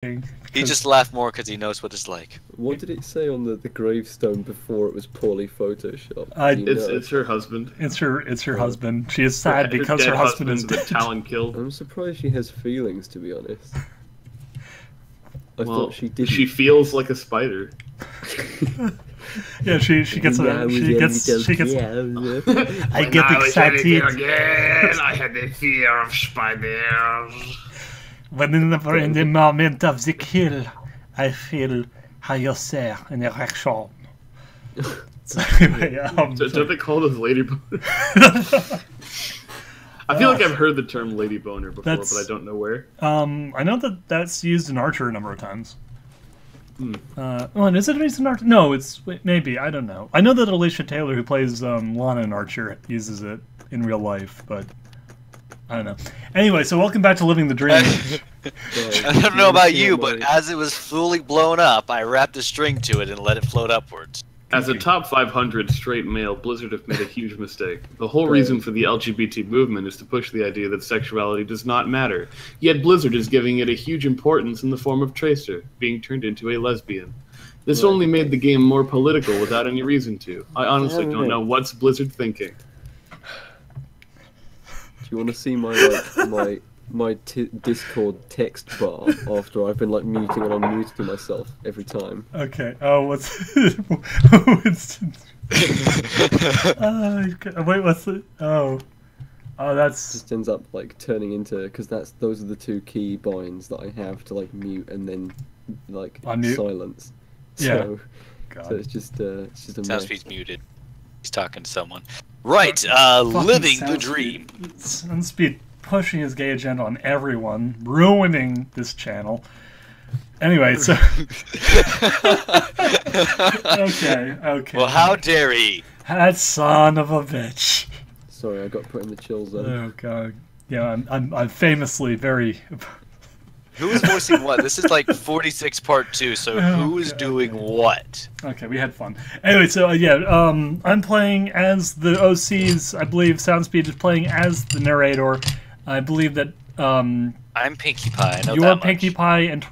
He just laughed more because he knows what it's like. What did it say on the gravestone before it was poorly photoshopped? It's her husband. It's her husband. She is sad because her husband is dead. Talon killed. I'm surprised she has feelings, to be honest. I thought she did. She feels like a spider. Yeah, she gets. I get excited. Again, I had the fear of spiders. When in the moment of the kill, I feel higher an erection. So anyway, don't they call those lady boner? I feel like I've heard the term lady boner before, but I don't know where. I know that's used in Archer a number of times. Is it used in Archer? No, maybe, I don't know. I know that Alicia Taylor, who plays Lana in Archer, uses it in real life, but I don't know. Anyway, so welcome back to Living the Dream. I don't know about you, but as it was fully blown up, I wrapped a string to it and let it float upwards. As a top 500 straight male, Blizzard have made a huge mistake. The whole reason for the LGBT movement is to push the idea that sexuality does not matter. Yet Blizzard is giving it a huge importance in the form of Tracer, being turned into a lesbian. This only made the game more political without any reason to. I honestly don't know what's Blizzard thinking. Do you want to see my Discord text bar after I've been muting and unmuting myself every time? Okay. Oh, what's? Wait, what's it? Oh, that's just ends up turning into, because those are the two key binds that I have to mute and then unmute? Silence. Yeah. So it's just a Soundspeed's muted. He's talking to someone. Right. Living the dream. Soundspeed pushing his gay agenda on everyone, ruining this channel. Anyway, so okay. Well, how dare he? That son of a bitch. Sorry, I got put in the chill zone. Oh god. Yeah, I'm famously very. Who is voicing what? This is 46 part 2, so who is doing what? Okay, we had fun. Anyway, so I'm playing as the OCs. I believe Soundspeed is playing as the narrator. I believe that I'm Pinkie Pie. I know you that are Pinkie Pie and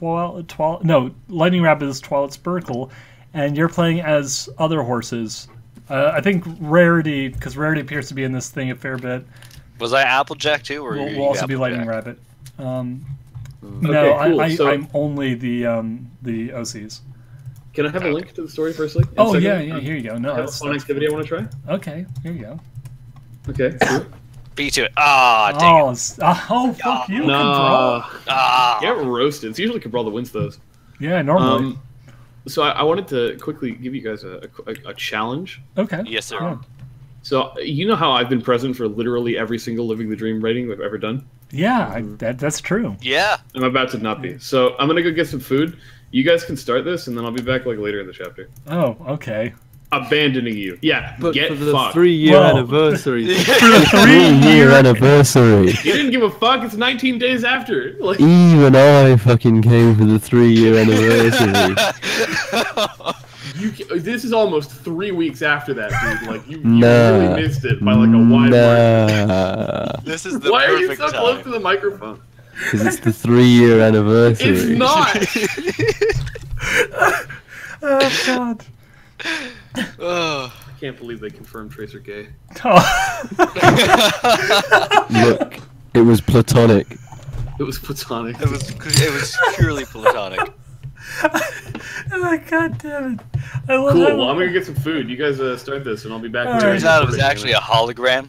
Lightning Rabbit is Twilight Sparkle, and you're playing as other horses. I think Rarity, because Rarity appears to be in this thing a fair bit. Was I Applejack too, or will also be Lightning Rabbit? No, okay, cool. I'm only the OCs. Can I have a link to the story firstly? Oh yeah, here you go. No, I have a fun activity I want to try. Okay, here you go. Okay. Cool. Beat to it. Dang it. Fuck you, no. Get roasted. It's usually Cabral that wins those. Yeah, normally. So I wanted to quickly give you guys a challenge. Okay. Yes, sir. Yeah. So you know how I've been present for literally every single Living the Dream rating we've ever done? Yeah, that's true. Yeah. I'm about to not be. So I'm gonna go get some food. You guys can start this, and then I'll be back later in the chapter. Oh, okay. Abandoning you. Yeah, but get for the fucked. 3-year anniversary. For the 3-year anniversary. You didn't give a fuck. It's 19 days after. Even I fucking came for the 3-year anniversary. This is almost 3 weeks after that, dude. You really missed it by a wide margin. This is the Why are you perfect so close to the microphone? Because it's the 3-year anniversary. It's not. Oh god. I can't believe they confirmed Tracer gay. Look, it was platonic. It was platonic. It was purely platonic. Oh, god damn it. Cool, well, I'm gonna get some food. You guys start this, and I'll be back. Turns out it was actually a hologram.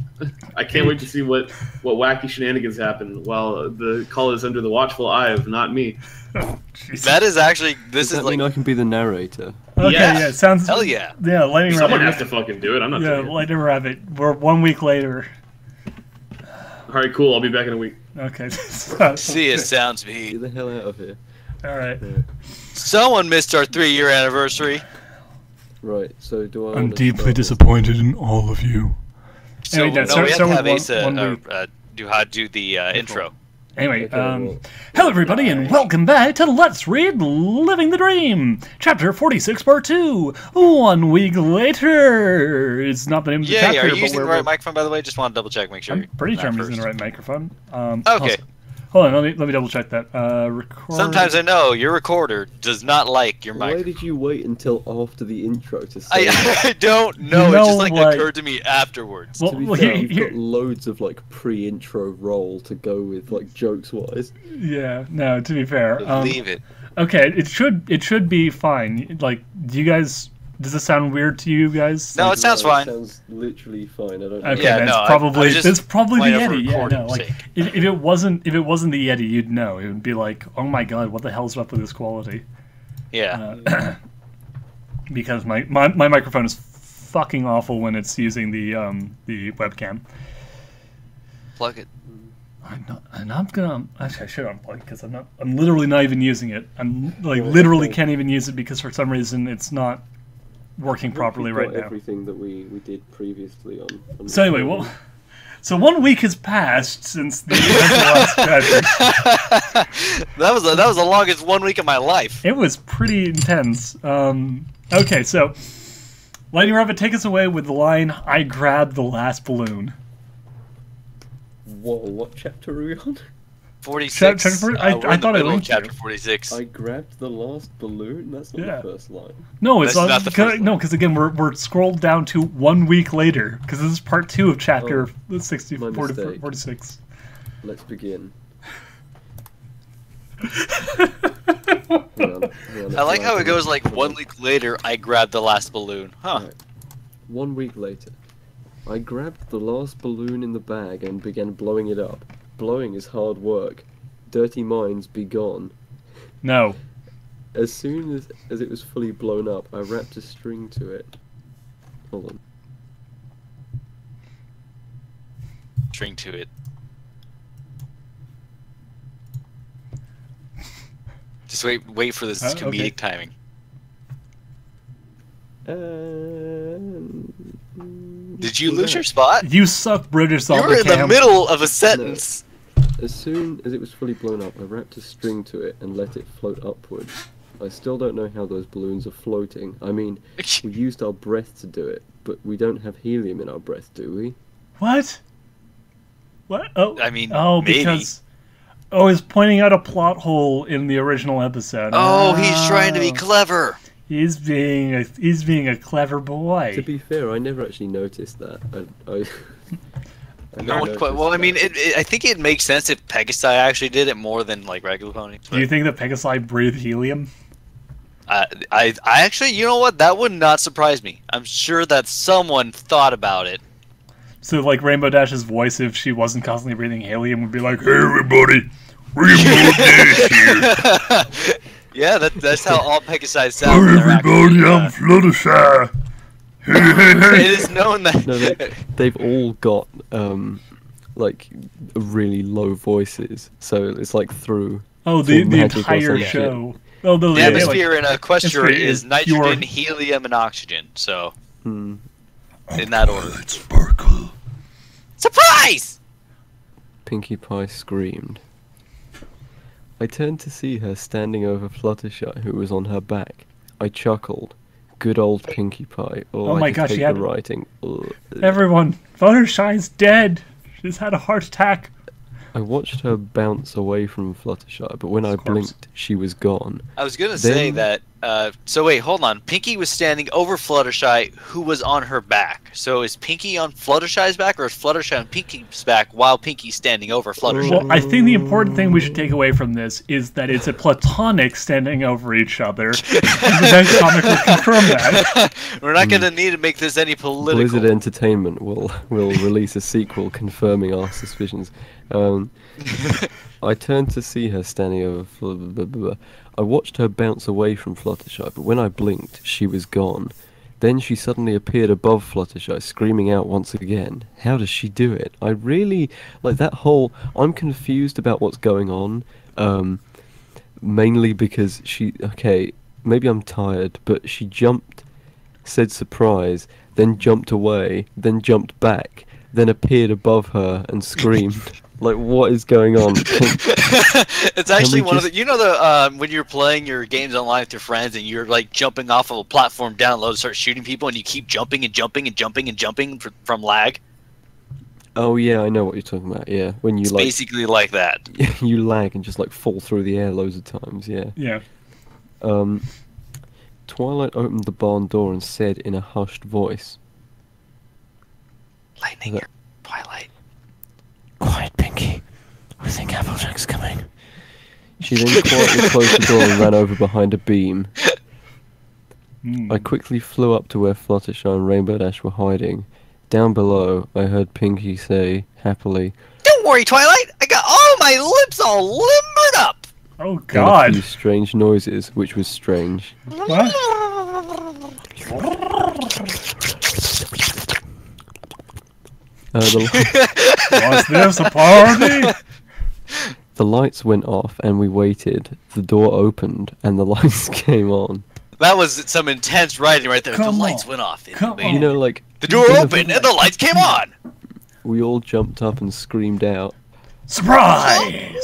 I can't wait to see what wacky shenanigans happen while the call is under the watchful eye of not me. Oh, that is actually, Does that mean I can be the narrator? Okay, yeah, sounds... Hell yeah. Yeah, Lightning Rabbit. Someone has to fucking do it, I'm not doing it. Lightning Rabbit. We're 1 week later. Alright, cool, I'll be back in a week. Okay. See ya, Soundspeed. Get the hell out of here. Alright. Someone missed our 3-year anniversary. Right, so do I... I'm deeply disappointed in all of you. So, anyway, we have to have Asa, Duhad do the intro. Anyway, hello everybody and welcome back to Let's Read Living the Dream, Chapter 46, Part 2. 1 week later. It's not the name of the chapter. Are you using the right microphone, by the way? Just want to double check, make sure. I'm pretty sure I'm using the right microphone. Okay. Hold on, let me double check that. Record. Sometimes I know your recorder does not like your Why mic. did you wait until after the intro to say I don't know. You It know just like what? occurred to me afterwards. Well, To be well, fair, here- we've got loads of like pre-intro roll to go with, like jokes-wise. Yeah, no, to be fair. Leave it. Okay, it should be fine. Like, do you guys? Does this sound weird to you guys? No, Like, it sounds fine. It sounds literally fine. I don't know. okay, Yeah, that's no, I probably just that's probably the might have Yeti. Yeah, recorded no, like sake. if it wasn't the Yeti, you'd know. It would be like, oh my god, what the hell's up with this quality? Yeah. Because my microphone is fucking awful when it's using the webcam. Plug it. I'm not gonna. Actually, I should unplug because I'm literally not even using it. I'm like literally can't even use it because for some reason it's not working properly We've right got now. everything that we did previously on So anyway, well, so 1 week has passed since the last tragedy. that was the longest 1 week of my life. It was pretty intense. Okay, so Lightning Rabbit, take us away with the line, "I grabbed the last balloon." Whoa, what chapter are we on? 46. Chapter- We're I in the thought I middle of linked you. chapter 46. I grabbed the last balloon? That's not Yeah. the first line. No, it's That's not the first no, because again we're scrolled down to 1 week later because this is part 2 of chapter 60, my 40, mistake. 46. Let's begin. Hang on, I like how it goes like 1 week later, I grabbed the last balloon. Huh. Right. 1 week later, I grabbed the last balloon in the bag and began blowing it up. Blowing is hard work. Dirty minds be gone. No. As soon as it was fully blown up, I wrapped a string to it. Hold on. String to it. Just wait for this comedic okay. timing. Did you lose your spot? You suck, British You zombie were in the cam. middle of a sentence. As soon as it was fully blown up, I wrapped a string to it and let it float upwards. I still don't know how those balloons are floating. I mean, we used our breath to do it, but we don't have helium in our breath, do we? What? What? Oh, I mean, oh, maybe. because he's pointing out a plot hole in the original episode. Oh, he's trying to be clever. He's being a clever boy. To be fair, I never actually noticed that. I No never one quite. noticed Well, I that. mean, I think it makes sense if Pegasi actually did it more than like regular ponies. Do you think that Pegasi breathe helium? I actually, you know what? That would not surprise me. I'm sure that someone thought about it. So, like, Rainbow Dash's voice, if she wasn't constantly breathing helium, would be like, "Hey, everybody, Rainbow Dash here. Yeah, that's how all Pegasi sound. when Hey, they're everybody, actually, I'm Fluttershy. Hey, hey, It hey." is known that. No, they've all got like really low voices, so it's like through. Oh, through the magic or entire some shit. show. Oh, no, The yeah, atmosphere in Equestria atmosphere is is nitrogen, pure- helium, and oxygen. So, Hmm. in that order. Sparkle. Surprise! Pinkie Pie screamed. I turned to see her standing over Fluttershy, who was on her back. I chuckled. Good old Pinkie Pie. Oh I my could gosh, take she had- the writing. Ugh. Everyone, Fluttershy's dead. She's had a heart attack. I watched her bounce away from Fluttershy, but when I Corpse. blinked, she was gone. I was gonna say Then- that. So wait, hold on. Pinky was standing over Fluttershy, who was on her back. So is Pinky on Fluttershy's back, or is Fluttershy on Pinky's back while Pinky's standing over Fluttershy? Well, I think the important thing we should take away from this is that it's a platonic standing over each other. The next comic will confirm that. We're not gonna need to make this any political. Blizzard Entertainment will release a sequel confirming our suspicions. I turned to see her standing over. I watched her bounce away from Fluttershy, but when I blinked, she was gone. Then she suddenly appeared above Fluttershy, screaming out once again. How does she do it? I really like that whole. I'm confused about what's going on. Mainly because she. Okay, maybe I'm tired, but she jumped, said surprise, then jumped away, then jumped back, then appeared above her and screamed. Like, what is going on? It's actually we one of just- the. You know the when you're playing your games online with your friends and you're like jumping off of a platform down low to start shooting people and you keep jumping and jumping and jumping and jumping from lag. Oh yeah, I know what you're talking about. Yeah, when you It's like basically like that. you lag and just like fall through the air loads of times. Yeah. Yeah. Twilight opened the barn door and said in a hushed voice, Lightning, That- Twilight. "Quiet, Pinky. I think Applejack's coming." She then quietly closed the door and ran over behind a beam. I quickly flew up to where Fluttershy and Rainbow Dash were hiding. Down below, I heard Pinky say, happily, Don't worry, Twilight. I got all my lips all limbered up. Oh and a God. few strange noises, which was strange. What? Was this a party? The lights went off and we waited. The door opened and the lights came on. That was some intense writing right there. Come the lights on. went off. and Come we- on. You know, like, The door opened and the lights came on. we all jumped up and screamed out. Surprise!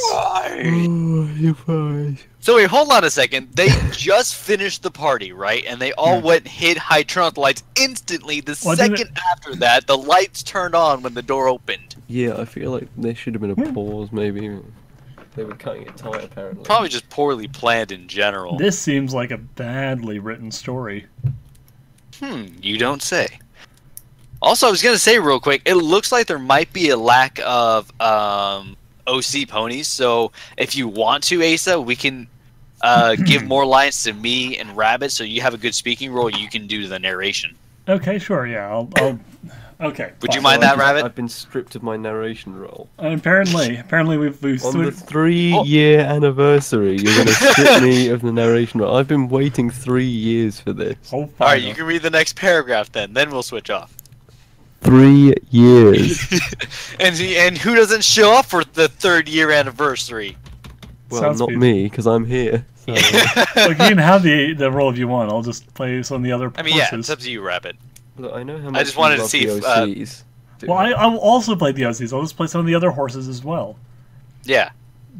So wait, hold on a second. They just finished the party, right? And they all went and hid, turned off the lights instantly. The Well, didn't second after that, the lights turned on when the door opened. Yeah, I feel like there should have been a pause, maybe. They were cutting it tight, apparently. Probably just poorly planned in general. This seems like a badly written story. You don't say. Also, I was gonna say real quick, it looks like there might be a lack of OC ponies. So if you want to, Asa, we can give more lines to me and Rabbit, so you have a good speaking role. You can do the narration. Okay, sure, yeah, I'll okay. Would you fine. mind that, Rabbit? I've been stripped of my narration role. Apparently we've On the 3-year anniversary, you're going to strip me of the narration role. I've been waiting 3 years for this. Oh, All right, you can read the next paragraph then. Then we'll switch off. 3 years. And who doesn't show up for the 3rd year anniversary? Well, Sounds not good. me, because I'm here. So, Look, you can have the role if you want. I'll just play some of the other I mean, yeah, horses. it's up to you, Rabbit. look, I know how much just wanted you to love see the if, OCs. Well, I will also play the OCs. I'll just play some of the other horses as well. Yeah.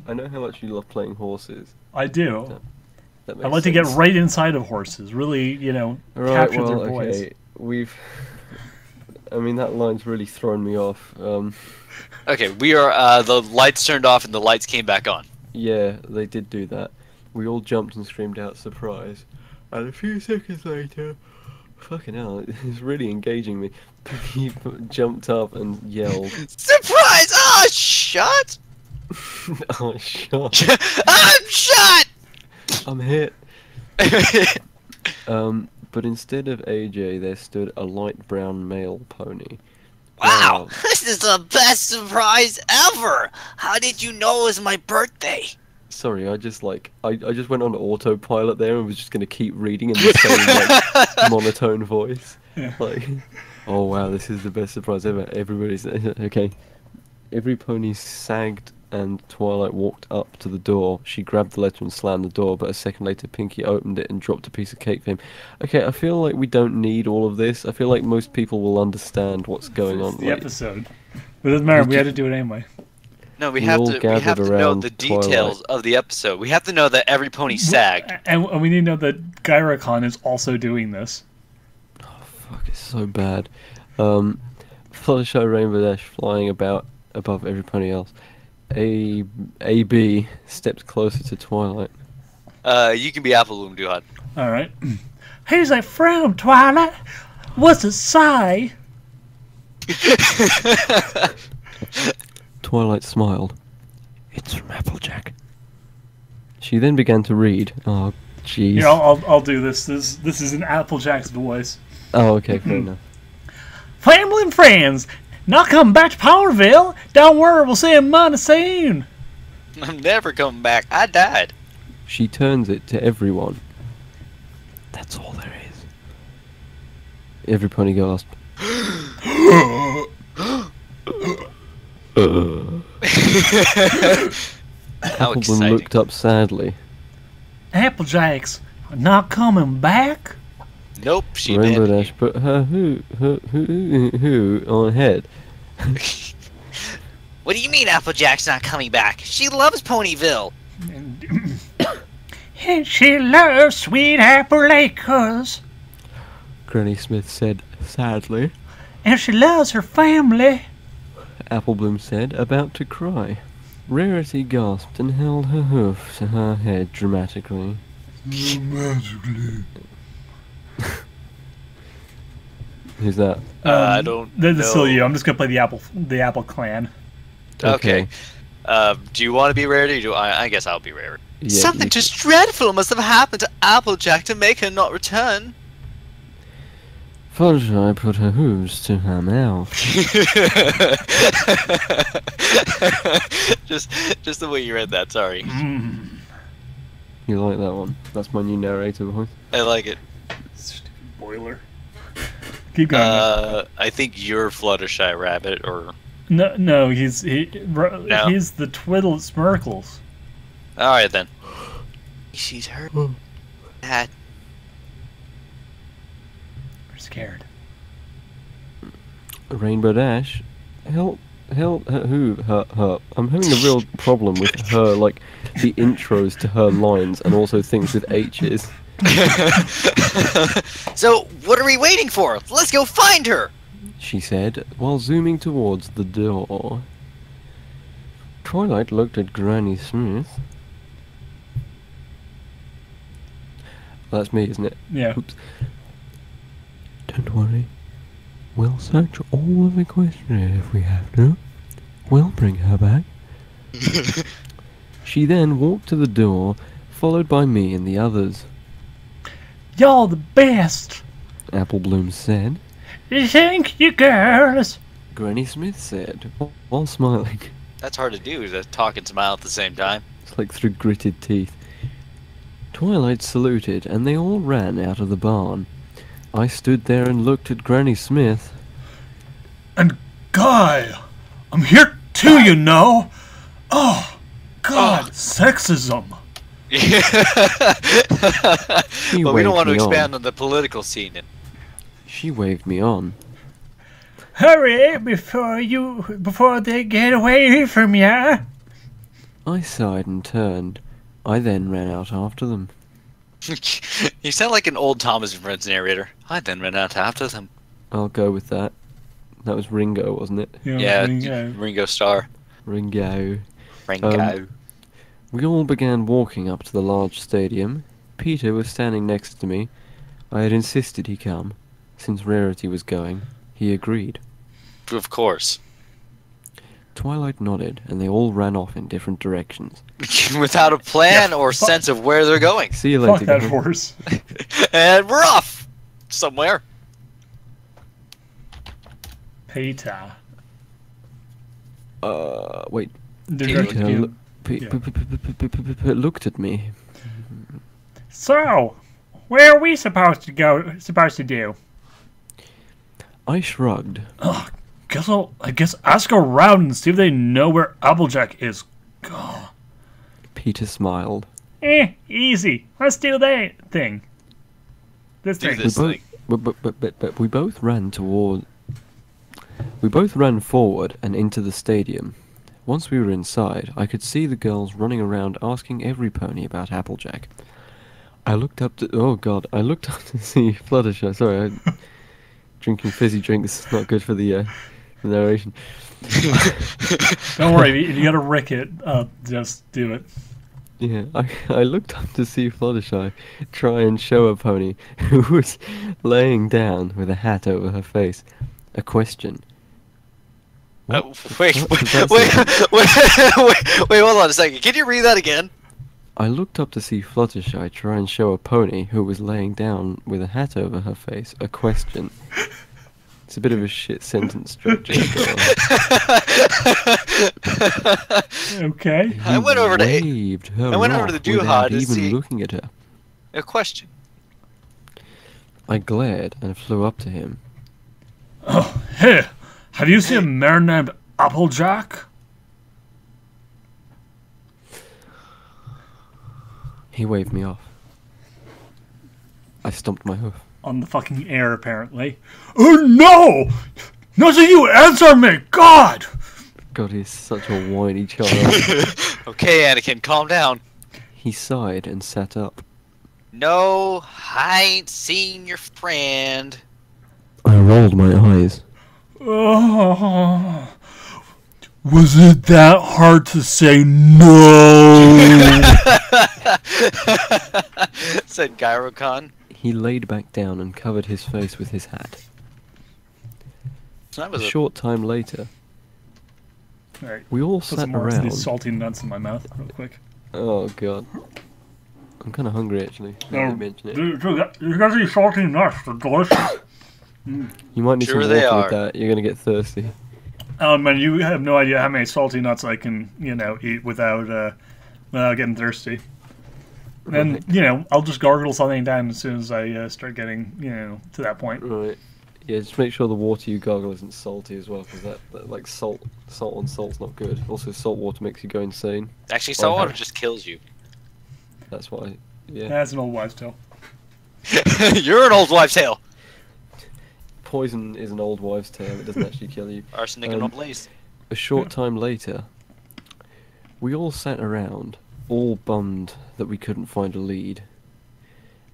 I know how much you love playing horses. I do. That I makes like to get sense. right inside of horses. Really, Right, capture well, their voice. okay. I mean, that line's really thrown me off. Okay, we are. The lights turned off and the lights came back on. Yeah, they did do that. We all jumped and screamed out surprise. And a few seconds later, fucking hell, it's really engaging me. He jumped up and yelled, Surprise! Oh, shot! "Oh, shot! I'm shot! I'm hit!" But instead of AJ, there stood a light brown male pony. Wow, this is the best surprise ever! How did you know it was my birthday? Sorry, I just went on autopilot there and was just gonna keep reading in the same like monotone voice. Yeah. Like, oh wow, this is the best surprise ever. Everybody's okay. Every pony sagged and Twilight walked up to the door. She grabbed the letter and slammed the door, but a second later Pinky opened it and dropped a piece of cake for him. Okay, I feel like we don't need all of this. I feel like most people will understand what's going on. It's the like, episode. But it doesn't matter, we had to do it anyway. No, we We have all to gathered know around the details of the episode. We have to know that every pony sagged. And we need to know that Gyracon is also doing this. Fuck, it's so bad. Fluttershy, Rainbow Dash flying about above every pony else. AB stepped closer to Twilight. You can be Appleloom, Duhad. Alright. Here's a from Twilight. What's it say? Twilight smiled. It's from Applejack. She then began to read. Oh, jeez. Here, I'll do this. This is in Applejack's voice. Oh, okay, fair enough. Family and friends, not coming back to Powerville. Don't worry, we'll see you Monday soon. I'm never coming back. I died. She turns it to everyone. That's all there is. Every pony gasped. How Appleton exciting. looked up sadly. Applejack's not coming back? Nope, she Rainbow did. Dash put her who on head. What do you mean Applejack's not coming back? She loves Ponyville. And she loves sweet apple acres. Granny Smith said sadly. And she loves her family. Applebloom said, about to cry. Rarity gasped and held her hoof to her head dramatically. Who's that? I don't This know. is still you. I'm just gonna play the Apple Clan. Okay. Do you want to be Rarity? Do I guess I'll be Rarity. Yeah, Something you- just dreadful must have happened to Applejack to make her not return. Fluttershy put her hooves to her mouth. just the way you read that. Sorry, You like that one? That's my new narrator voice. I like it. Stupid boiler. Keep going. I think you're Fluttershy Rabbit, or No, he's the Twiddle Smirkles. all right then. She's hurt. That. We're scared. Rainbow Dash held her hoof. Her. I'm having a real problem with her, like the intros to her lines, and also things with H's. So what are we waiting for? Let's go find her. She said, while zooming towards the door. Twilight looked at Granny Smith. That's me, isn't it? Yeah. Oops. Don't worry. We'll search all of Equestria if we have to. We'll bring her back. She then walked to the door, followed by me and the others. Y'all the best. Applebloom said. Thank you, girls. Granny Smith said, while smiling. That's hard to do, to talk and smile at the same time. It's like through gritted teeth. Twilight saluted, and they all ran out of the barn. I stood there and looked at Granny Smith. And Guy, I'm here too, you know. Oh, God, sexism. But we don't want to waved me expand on. on the political scene. She waved me on. Hurry before they get away from ya. I sighed and turned. I then ran out after them. You sound like an old Thomas and Friends narrator. I then ran out after them. I'll go with that. That was Ringo, wasn't it? Yeah, Ringo Starr. Ringo. Ringo. We all began walking up to the large stadium. Peter was standing next to me. I had insisted he come. Since Rarity was going, he agreed. Of course. Twilight nodded, and they all ran off in different directions. Without a plan or sense of where they're going. See you Fuck later, that guys. horse. And we're off! Somewhere. Peter. Wait. Peter Peter You- looked at me. So, where are we supposed to do? I shrugged. I guess ask around and see if they know where Applejack is. God. Peter smiled. Easy. Let's do that thing. This Do thing. this thing. But we both ran toward. We both ran forward and into the stadium. Once we were inside, I could see the girls running around asking every pony about Applejack. I looked up to. Oh God! I looked up to see Fluttershy. Sorry, drinking fizzy drinks is not good for the narration. Don't worry, if you gotta rick it, just do it. Yeah, I looked up to see Fluttershy try and show a pony who was laying down with a hat over her face a question. Wait, What does that wait, hold on a second. Can you read that again? I looked up to see Fluttershy try and show a pony who was laying down with a hat over her face a question. It's a bit of a shit sentence structure. Okay. I went over to waved her I went over to the off without Duhad to even see- looking at her. a question. I glared and flew up to him. Hey, have you seen a mare named Applejack? He waved me off. I stomped my hoof. On the fucking air, apparently. Oh no! Not that you answer me, God! God, he's such a whiny child. Okay, Anakin, calm down. He sighed and sat up. No, I ain't seen your friend. I rolled my eyes. Oh, Was it that hard to say no? Said Gyrocon. He laid back down and covered his face with his hat. So that A was short time later, Alright, we all put sat some more of around. these salty nuts in my mouth real quick. Oh god, I'm kind of hungry actually. Now that you mention it. You got these salty nuts, they're delicious. You might need Sure some they water are. with that. You're gonna get thirsty. Man, you have no idea how many salty nuts I can, eat without getting thirsty. And, I'll just gargle something down as soon as I start getting, to that point. Right. Yeah, just make sure the water you gargle isn't salty as well, because that like salt on salt's not good. Also, salt water makes you go insane. actually saltwater just kills you. That's why. Yeah. That's an old wives' tale. You're an old wives' tale. Poison is an old wives' tale. It doesn't actually kill you. Arsenic and blaze. A short time later, we all sat around, all bummed that we couldn't find a lead.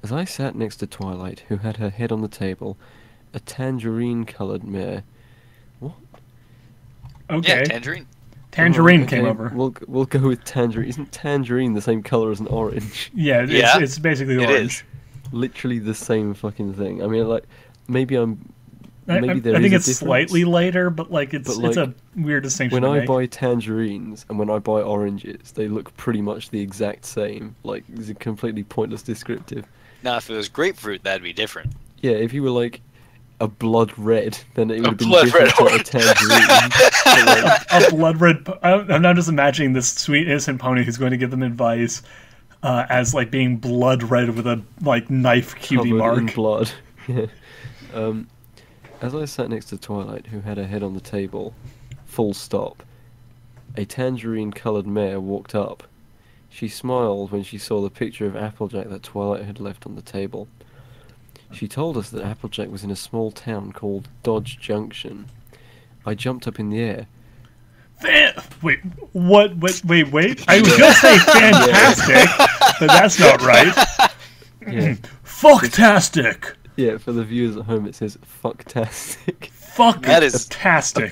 As I sat next to Twilight, who had her head on the table, a tangerine-coloured mare. What? Okay. Yeah, tangerine. Tangerine Okay, came over. We'll go with tangerine. Isn't tangerine the same colour as an orange? Yeah, Yeah, it's basically it orange. Literally the same fucking thing. I mean, like, maybe I there think is a it's difference. slightly lighter, but it's But, a weird distinction. When to I make. buy tangerines and when I buy oranges, they look pretty much the exact same. Like, it's a completely pointless descriptive. Now, if it was grapefruit, that'd be different. Yeah, if you were like a blood red, then it would have been blood different red to a tangerine. But, like, A blood red. I'm now just imagining this sweet innocent pony who's going to give them advice as being blood red with a knife cutie covered in mark. blood. Yeah. As I sat next to Twilight, who had her head on the table, full stop, a tangerine-coloured mare walked up. She smiled when she saw the picture of Applejack that Twilight had left on the table. She told us that Applejack was in a small town called Dodge Junction. I jumped up in the air. Wait, what? Wait. I was gonna say fantastic, but that's not right. Yeah, Fucktastic. yeah. For the viewers at home, it says "fucktastic." That is- Fucktastic.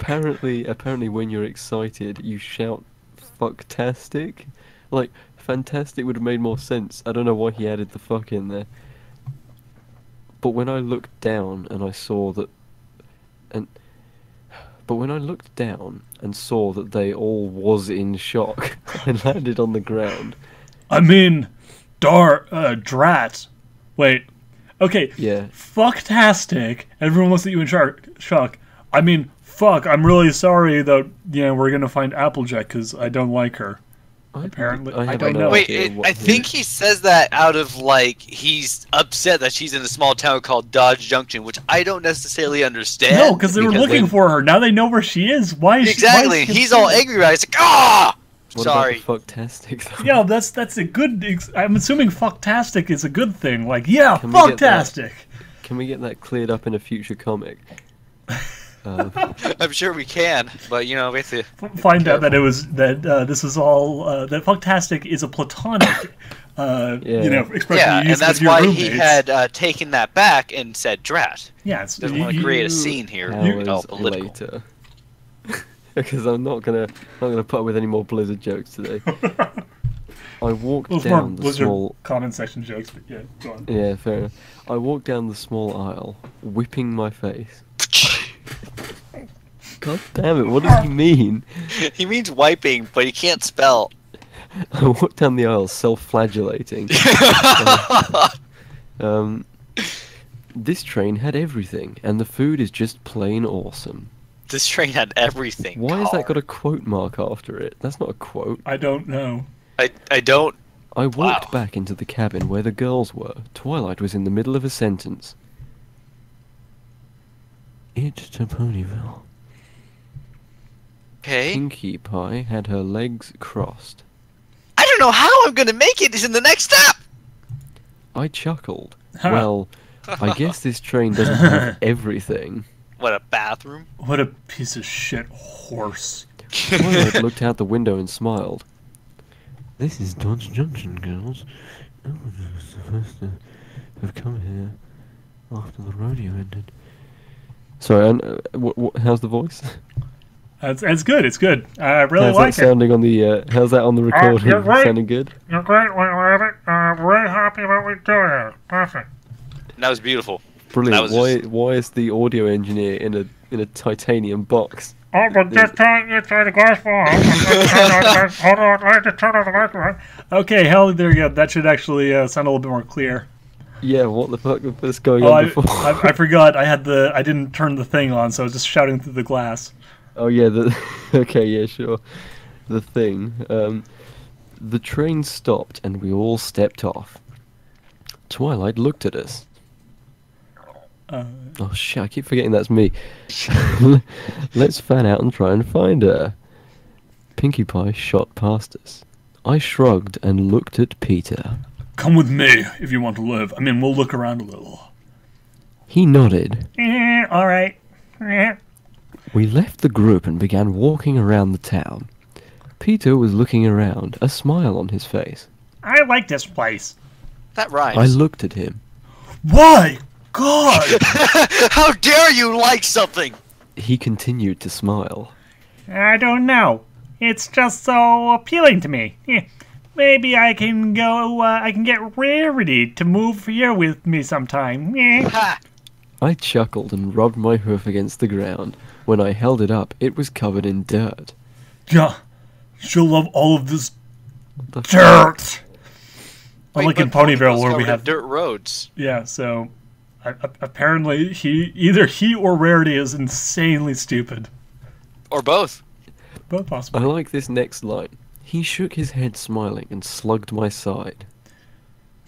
Apparently, when you're excited, you shout "fucktastic." Like, fantastic would have made more sense. I don't know why he added the fuck in there. But when I looked down and I saw that, but when I looked down and saw that they all was in shock, I landed on the ground. I mean, drat. Wait. Okay. Yeah. Fucktastic. Everyone looks at you in shock. I mean, fuck. I'm really sorry that we're gonna find Applejack because I don't like her. Apparently, I have don't no know. Wait, idea what I think he says that out of he's upset that she's in a small town called Dodge Junction, which I don't necessarily understand. No, because they were looking for her. Now they know where she is. Why is Exactly. She, He's all angry about it. He's like, ah! What Sorry. about the fucktastic though? Yeah, that's a good. I'm assuming fucktastic is a good thing. Yeah, Can we get that? fucktastic. Can we get that cleared up in a future comic? I'm sure we can, but we have to. Find out that this is all that fucktastic is a platonic, expression Yeah, you and use that's with your why roommates. he had taken that back and said drat. Yeah, it's, Doesn't want to create a scene here. All Hours political. later. Because I'm not gonna put up with any more Blizzard jokes today. I walked Those more down the Blizzard small. comment section jokes, but yeah, go on. Yeah, fair enough. I walked down the small aisle, whipping my face. God damn it! What does he mean? He means wiping, but he can't spell. I walked down the aisle, self-flagellating. This train had everything, and the food is just plain awesome. This train had everything. Why has that got a quote mark after it? That's not a quote. I don't know. I don't. I walked Wow. back into the cabin where the girls were. Twilight was in the middle of a sentence. It's to Ponyville. Okay. Pinkie Pie had her legs crossed. I don't know how I'm gonna make it. It's in the next step. I chuckled. Well, I guess this train doesn't have everything. What, a bathroom? What a piece of shit horse. Twilight looked out the window and smiled. This is Dodge Junction, girls. No one was supposed to have come here after the rodeo ended. Sorry, and how's the voice? It's good. It's good. I really How's like that sounding on the? How's that on the recording? you're great. Sounding good? You're great, Rabbit. I'm very happy about what you're doing. Perfect. That was beautiful. Brilliant. That was Why is the audio engineer in a titanium box? Oh, but just turn the glass wall. Hold on, I have to turn on the microphone. Okay, hell, there you go. That should actually sound a little bit more clear. Yeah, what the fuck was going on before? I forgot. I didn't turn the thing on, so I was just shouting through the glass. Oh yeah, okay, yeah, sure. The thing. The train stopped and we all stepped off. Twilight looked at us. Oh shit, I keep forgetting that's me. Let's fan out and try and find her. Pinkie Pie shot past us. I shrugged and looked at Peter. Come with me if you want to live. I mean, we'll look around a little. He nodded. All right. We left the group and began walking around the town. Peter was looking around, a smile on his face. I like this place. That rhymes. I looked at him. Why? God! How dare you like something? He continued to smile. I don't know. It's just so appealing to me. Maybe I can go, I can get Rarity to move here with me sometime. Ha! I chuckled and rubbed my hoof against the ground. When I held it up, it was covered in dirt. Yeah, she'll love all of this The dirt. Wait, Unlike in but Ponyville's Ponyville where we covered in have dirt roads. Yeah, so apparently either he or Rarity is insanely stupid. Or both. Both I possible. like this next line. He shook his head smiling and slugged my side.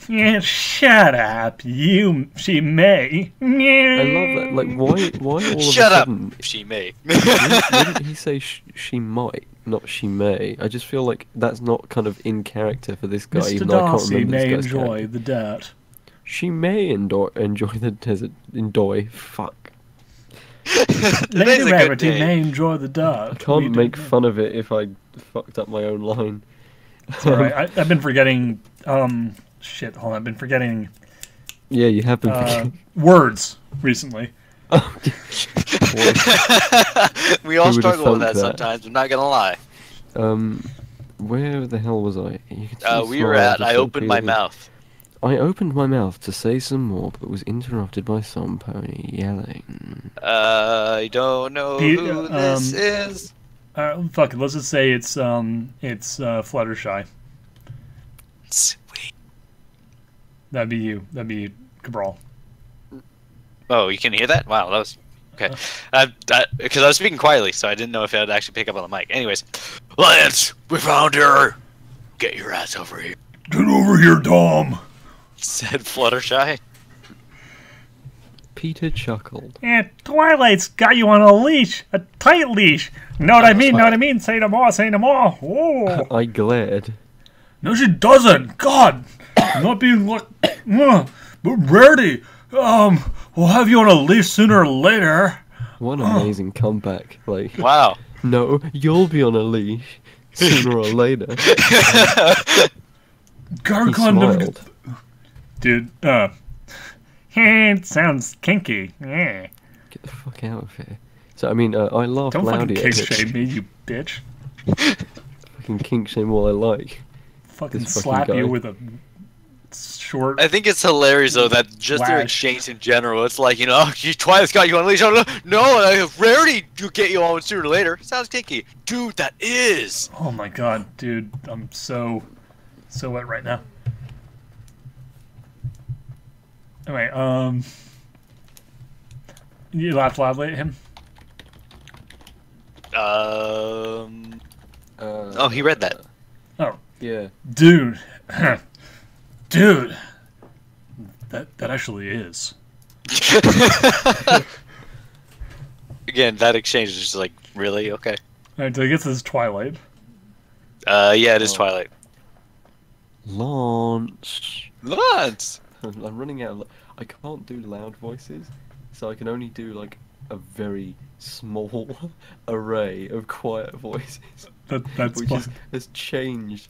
Yeah, shut up. She may. I love that. Like, why all of a Shut up, sudden... if she may. Wouldn't he say she might, not she may? I just feel like that's not kind of in character for this guy, Mr. even though I can't Darcy remember may this guy's enjoy character. the dirt. She may enjoy the desert. Fuck. Today's Lady a good Rarity day. may enjoy the dirt. I can't We make do- fun of it if I fucked up my own line. It's alright. I've been forgetting. Shit. Hold on. I've been forgetting Yeah, you have been. words recently. We all Who would've struggle with thunk that that? sometimes, I'm not gonna lie. Where the hell was I? You can see We were smile at, just I so opened my appealing. mouth. I opened my mouth to say some more, but was interrupted by some pony yelling. I don't know who this is. Fuck it. Let's just say it's Fluttershy. Sweet. That'd be you. That'd be Cabral. Oh, you can hear that? Wow, that was... Okay. Because I was speaking quietly, so I didn't know if I'd actually pick up on the mic. Anyways. Lance, we found her! Get your ass over here. Get over here, Dom. Said Fluttershy. Peter chuckled. Yeah, Twilight's got you on a leash, a tight leash. Know what I mean? Know what I mean? Say no more. Say no more. Oh. I glared. No, she doesn't. God, I'm not being like. But Rarity, we'll have you on a leash sooner or later. What an amazing comeback. Like, Wow. no, you'll be on a leash sooner or later. He Gargon, smiled. dude. It sounds kinky. Yeah. Get the fuck out of here. So, I mean, I laughed Don't fucking loudly kink at it. shame me, you bitch. Fucking kink shame all I like. Fucking This fucking slap guy. you with a short. I think it's hilarious, though, that just their Lash. exchange in general, it's like, oh, Twilight's got you on a leash. Oh, no, Rarity will get you on sooner or later. Sounds kinky. Dude, that is. Oh my god, dude. I'm so wet right now. Anyway, you laughed loudly at him? Oh, he read that. Oh, Yeah. dude. Dude. That actually is. Again, that exchange is just like, really? Okay. Alright, so I guess this is Twilight. Yeah, it is Oh. Twilight. Launch. Lance! I'm running out of... I can't do loud voices, so I can only do, like, a very small array of quiet voices. That's Which fun. has changed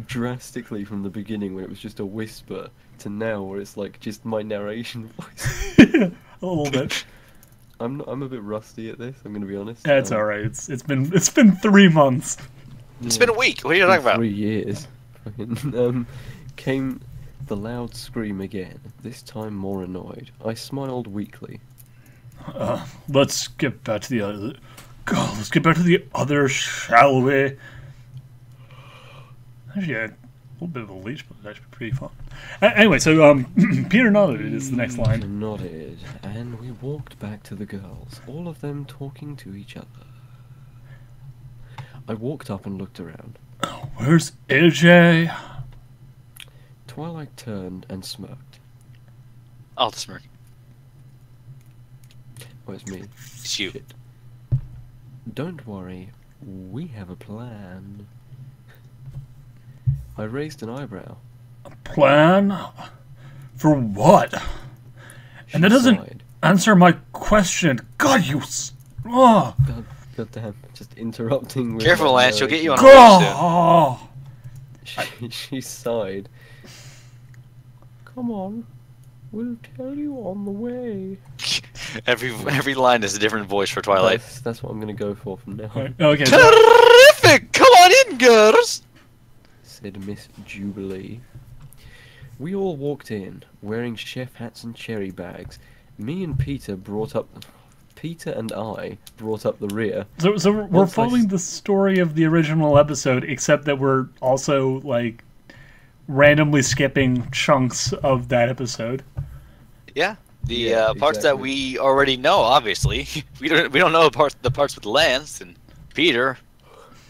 drastically from the beginning when it was just a whisper to now where it's like just my narration voice. A little bit. I'm a bit rusty at this. I'm gonna be honest. Yeah, it's alright. It's been 3 months. It's been a week. What are you talking about? 3 years. Fucking, came the loud scream again. This time more annoyed. I smiled weakly. Let's get back to the other. God, let's get back to the other, shall we? Actually, a little bit of a leash, but it's actually pretty fun. Anyway, so Peter nodded is the next line. Nodded, and we walked back to the girls, all of them talking to each other. I walked up and looked around. Where's AJ? Twilight turned and smirked. I'll smirk. Oh, it's me. It's you. Shit. Don't worry, we have a plan. I raised an eyebrow. Plan? For what? And that doesn't sighed. answer my question. God, you. Oh. God damn, just interrupting with Careful, my Lance. She'll get you on God. She sighed. Come on, we'll tell you on the way. Every line is a different voice for Twilight. That's what I'm gonna go for from now on, Okay. Terrific! Come on in, girls! said Miss Jubilee. We all walked in, wearing chef hats and cherry bags. Me and Peter and I brought up the rear. So we're Once I following the story of the original episode, except that we're also like randomly skipping chunks of that episode. Yeah, the Yeah, parts that exactly. we already know. Obviously, we don't know the parts with Lance and Peter.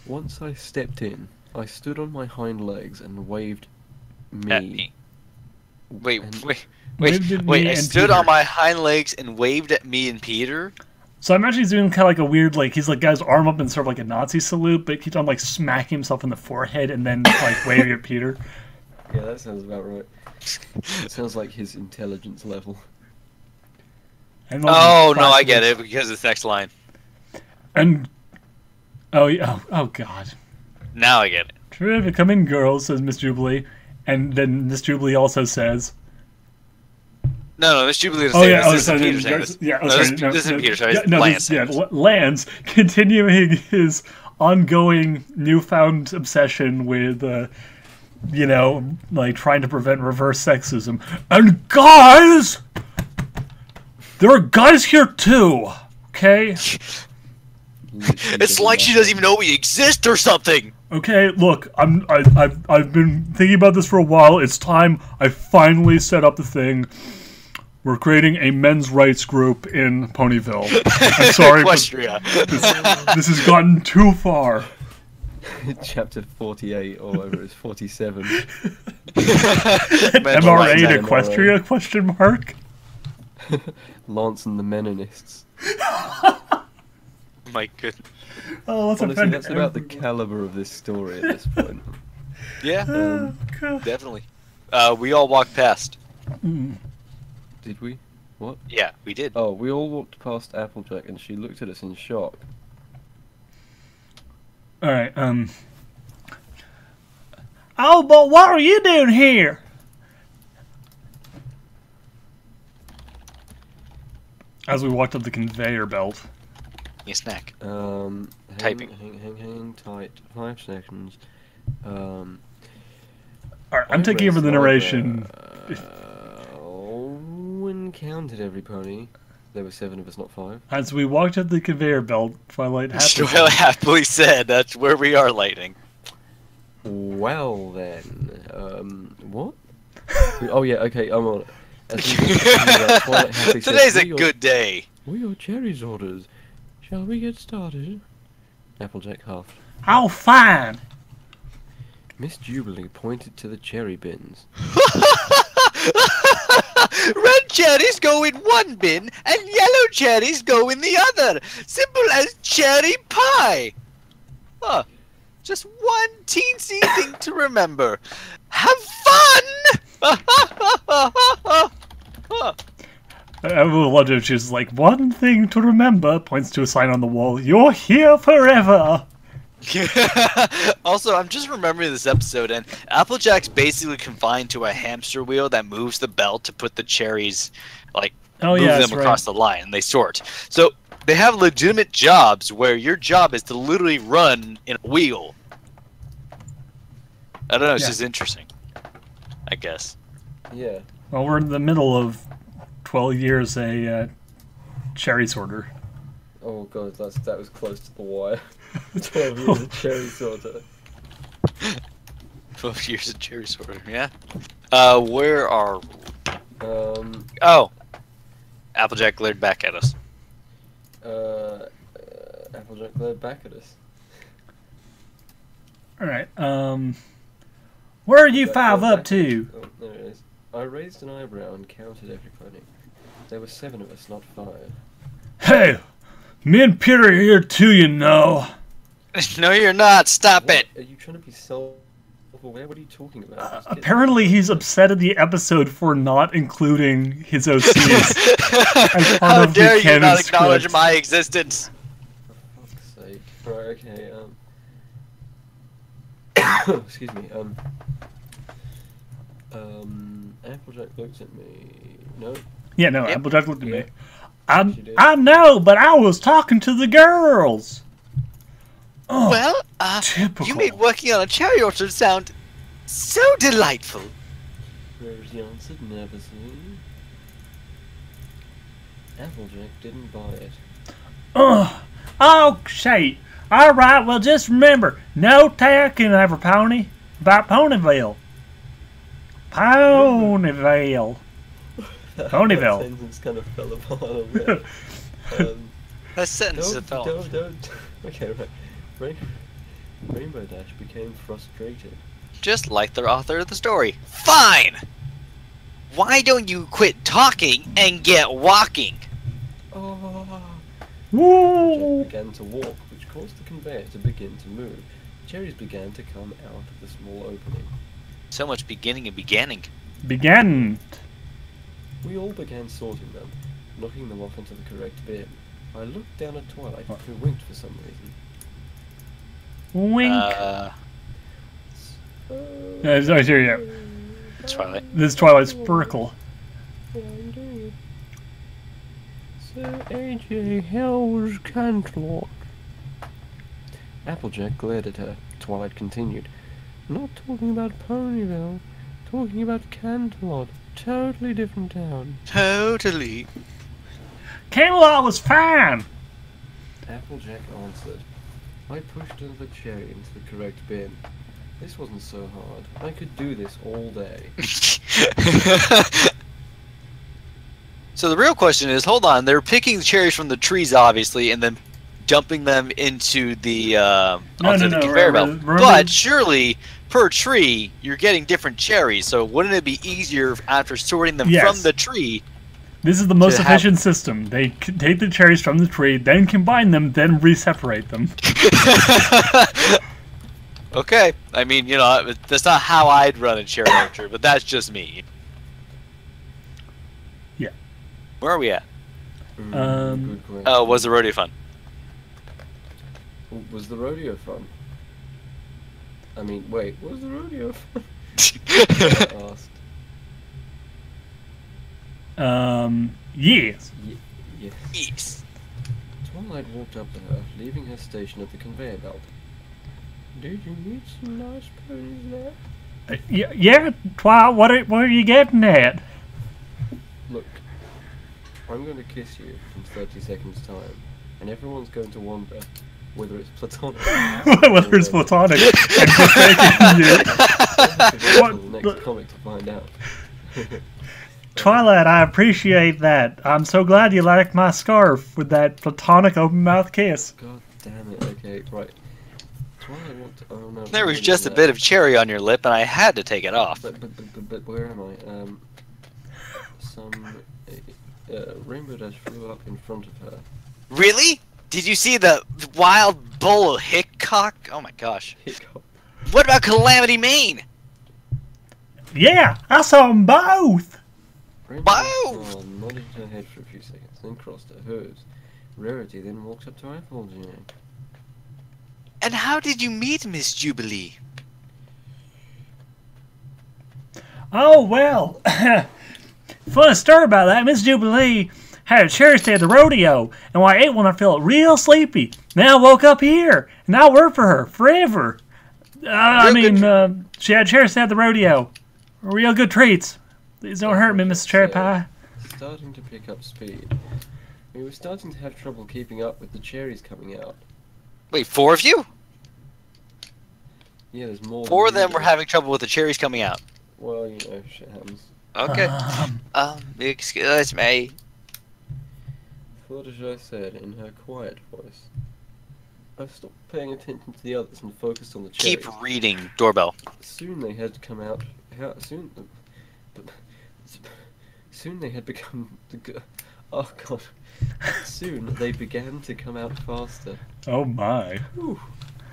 Once I stepped in, I stood on my hind legs and waved At me. Wait. Waved at me I and stood Peter. on my hind legs and waved at me and Peter. So I imagine he's doing kind of like a weird, like he's like got his arm up in sort of like a Nazi salute, but keeps on like smacking himself in the forehead and then like waving at Peter. Yeah, that sounds about right. It sounds like his intelligence level. And Oh no, I get it because it's next line. And oh yeah, oh god. Now I get it. Terrific, come in, girls, says Miss Jubilee, and then Miss Jubilee also says, No, Miss Jubilee doesn't "Oh say yeah, this. oh This sorry, isn't Peter saying this. yeah, oh, No, sorry, this isn't Peter. Sorry, yeah, it's no, Lance. this, yeah, Lance continuing his ongoing newfound obsession with, you know, like trying to prevent reverse sexism. And guys, there are guys here too. Okay, It's like she doesn't even know we exist or something. okay. Look, I've been thinking about this for a while. It's time I finally set up the thing. We're creating a men's rights group in Ponyville. I'm sorry, but Equestria. this has gotten too far. Chapter 48, all over is 47. MRA rights. in Equestria? Question mark. Lance and the Menonists. My goodness. Oh, let's Honestly, offend that's about the everyone. caliber of this story at this point. Yeah, God. definitely. We all walked past. Did we? What? Yeah, we did. Oh, we all walked past Applejack and she looked at us in shock. All right. Oh, but what are you doing here? As we walked up the conveyor belt. You snack. Typing. Typing. Hang tight. 5 seconds. All right, I'm taking over the narration. When counted every pony, there were 7 of us, not 5. As we walked up the conveyor belt, Twilight Well, happened. happily said. That's where we are, Lightning. Well then, what? Oh yeah, okay, I'm on it. As we walked through that, Twilight happily said, Today's a "We are- good day. We are Cherry's orders. Shall we get started?" Applejack huffed. How fine! Miss Jubilee pointed to the cherry bins. Red cherries go in one bin, and yellow cherries go in the other. Simple as cherry pie. Huh. Just one teensy thing to remember. Have fun! I would love if she was like, one thing to remember, points to a sign on the wall, you're here forever! Also, I'm just remembering this episode, and Applejack's basically confined to a hamster wheel that moves the belt to put the cherries, like, Oh, move yeah, them that's across right. the line. They sort. So they have legitimate jobs where your job is to literally run in a wheel. I don't know. It's Yeah. just interesting, I guess. Yeah. Well, we're in the middle of 12 years a cherry sorter. Oh god, that was close to the wire. 12 years of cherry sorter. 12 years of cherry sorter. Yeah. Where are? Um. Oh, Applejack glared back at us. Applejack glared back at us. Alright, where are you That five glared up back at to? us. Oh, there it is. I raised an eyebrow and counted everybody. There were 7 of us, not 5. Hey, me and Peter are here too, you know. No, you're not. Stop What? it. Are you trying to be self-aware? What are you talking about? Just get- Apparently he's upset at the episode for not including his OCs. As part How of the dare you canon not acknowledge script. my existence? For fuck's sake. Right, okay, excuse me, Applejack looked at me. No? Yeah, no, Yep. Applejack looked at Yeah. me. She did. I know, but I was talking to the girls. Oh, Well, typical. you made working on a cherry orchard sound so delightful. Rarity answered nervously. Applejack didn't buy it. Oh, shit. All right, well, just remember, no talking over pony about Ponyville. Ponyville. Ponyville. That sentence kind of fell apart a bit. That sentence Don't, fell. don't. Okay, right. Rainbow Dash became frustrated. Just like the author of the story. Fine! Why don't you quit talking and get walking? Oh. Woo! Jack began to walk, which caused the conveyor to begin to move. Cherries began to come out of the small opening. So much beginning and beginning. Began. We all began sorting them, knocking them off into the correct bin. I looked down at Twilight, who winked for some reason. Wink. Sorry, yeah. Twilight. This is Twilight's Sparkle. So, AJ, how's Cantlot? Applejack glared at her. Twilight continued. Not talking about Ponyville, talking about Cantlot. Totally different town. Totally. Camelot was fine. Applejack answered. I pushed another cherry into the correct bin. This wasn't so hard. I could do this all day. So the real question is, hold on, they're picking the cherries from the trees, obviously, and then dumping them into the onto the conveyor belt. remember- But surely, per tree, you're getting different cherries. So wouldn't it be easier after sorting them Yes. from the tree? This is the most To have- efficient system. They take the cherries from the tree, then combine them, then re-separate them. Okay, I mean, you know, that's not how I'd run a cherry orchard, but that's just me. Yeah. Where are we at? Good question. Oh, was the rodeo fun? Was the rodeo fun? I mean, wait, was the rodeo fun? I asked. Yes. Yes. Yes. Twilight walked up to her, leaving her station at the conveyor belt. Did you meet some nice ponies there? Yeah, Twilight, what are you getting at? Look, I'm going to kiss you in 30 seconds' time, and everyone's going to wonder whether it's platonic. Whether it's platonic and forsaking you. What? The next comic to find out. Twilight, I appreciate that. I'm so glad you liked my scarf with that platonic open mouth kiss. God damn it, okay, right. Twilight walked to, oh no. There was just a bit of cherry on your lip, and I had to take it off. But where am I? Rainbow Dash flew up in front of her. Really? Did you see the wild bull Hickok? Oh my gosh. Hiccup. What about Calamity Mane? Yeah, I saw them both. Rainbow Dash Wow! nodded her head for a few seconds, then crossed her hooves. Rarity then walked up to Applejack. And how did you meet Miss Jubilee? Oh, well. Funny story about that. Miss Jubilee had a cherry stay at the rodeo, and when I ate one, I felt real sleepy. Then I woke up here, and I work for her forever. She had cherry stay at the rodeo. Real good treats. Please don't hurt me, Mr. Cherry Pie. Starting to pick up speed. We were starting to have trouble keeping up with the cherries coming out. Wait, 4 of you? Yeah, there's more. 4 of them were having trouble with the cherries coming out. Well, you know, shit happens. Okay. Excuse me. Fluttershy said in her quiet voice. I stopped paying attention to the others and focused on the cherries. Keep reading. Doorbell. Soon they had come out. Soon they had become. Oh god. Soon they began to come out faster. Oh my. Whew.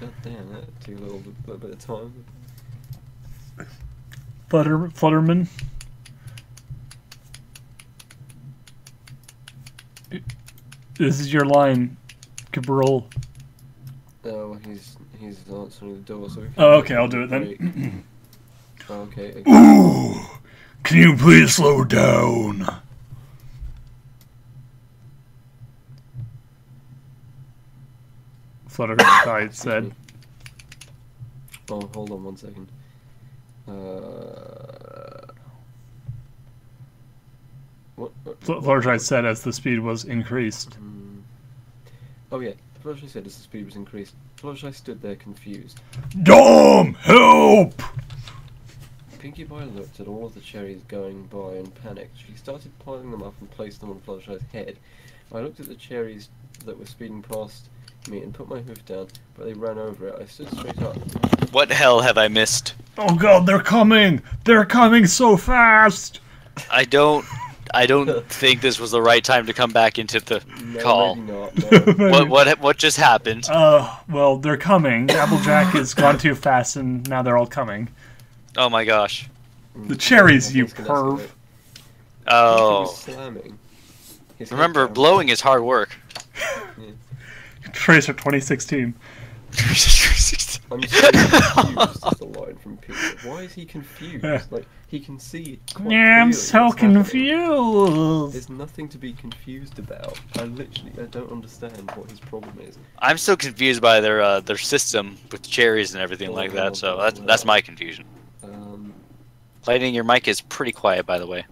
God damn, that took a little bit of time. Flutterman. This is your line, Cabral. Oh, he's answering the door, so. Oh, okay, I'll do it then. Okay. Ooh, can you please slow down? Fluttershy said. Oh, hold on 1 second. What? Fluttershy said as the speed was increased. Oh yeah, Fluttershy said as the speed was increased. Fluttershy stood there confused. Dom, help! Pinkie Pie looked at all of the cherries going by and panicked. She started piling them up and placed them on Fluttershy's head. I looked at the cherries that were speeding past me and put my hoof down, but they ran over it. I stood straight up. What hell have I missed? Oh god, they're coming! They're coming so fast! I don't think this was the right time to come back into the call. Maybe not, no. What just happened? Well, they're coming. Applejack has gone too fast, and now they're all coming. Oh my gosh. The cherries, you perv. Oh. Slamming. Remember, blowing is hard work. Yeah. Tracer 2016. I'm so confused is the line from Peter. Why is he confused? Like, he can see quite Yeah, I'm clearly so what's happening. confused. There's nothing to be confused about. I don't understand what his problem is. I'm so confused by their system with cherries and everything like that. So that's my confusion. Lightning, your mic is pretty quiet, by the way.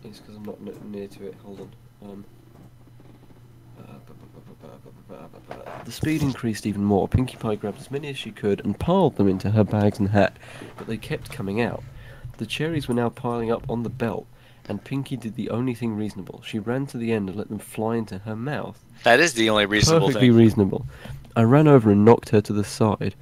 It's because I'm not near to it. Hold on. The speed increased even more. Pinkie Pie grabbed as many as she could and piled them into her bags and hat, but they kept coming out. The cherries were now piling up on the belt, and Pinkie did the only thing reasonable. She ran to the end and let them fly into her mouth. That is the only reasonable Perfectly thing. reasonable. I ran over and knocked her to the side.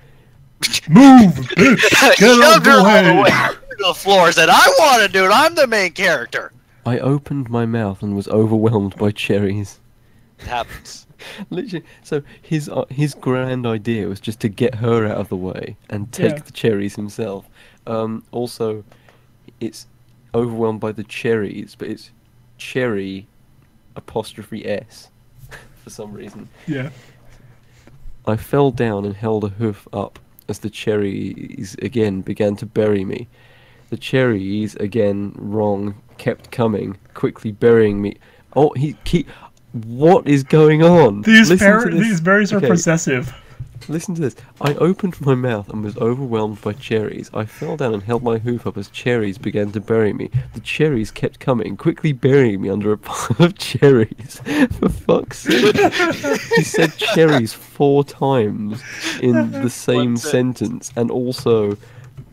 Move, bitch! Get out the way! To the floor and said, I want to do it. I'm the main character. I opened my mouth and was overwhelmed by cherries. It happens. Literally, so his grand idea was just to get her out of the way and take the cherries himself. Also, it's overwhelmed by the cherries, but it's cherry apostrophe S for some reason. Yeah. I fell down and held a hoof up as the cherries again began to bury me. The cherries, again wrong, kept coming, quickly burying me. Oh, what is going on? These berries are possessive. Listen to this. I opened my mouth and was overwhelmed by cherries. I fell down and held my hoof up as cherries began to bury me. The cherries kept coming, quickly burying me under a pile of cherries. For fuck's sake. He said cherries 4 times in the same sentence and also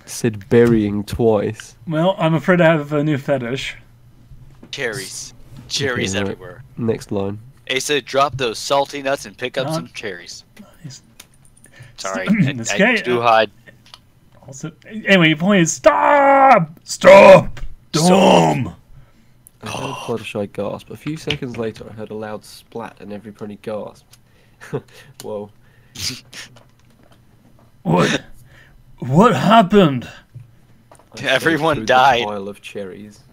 said burying twice. Well, I'm afraid I have a new fetish. Cherries. Cherries Okay, right. everywhere. Next line. Asa, drop those salty nuts and pick up some cherries. Nice. Sorry, This guy- Duhad. Also, anyway, your point is stop! Stop! Dumb! I heard Fluttershy gasp. A few seconds later, I heard a loud splat and everybody gasped. Whoa. What happened? Everyone through died. The pile of cherries.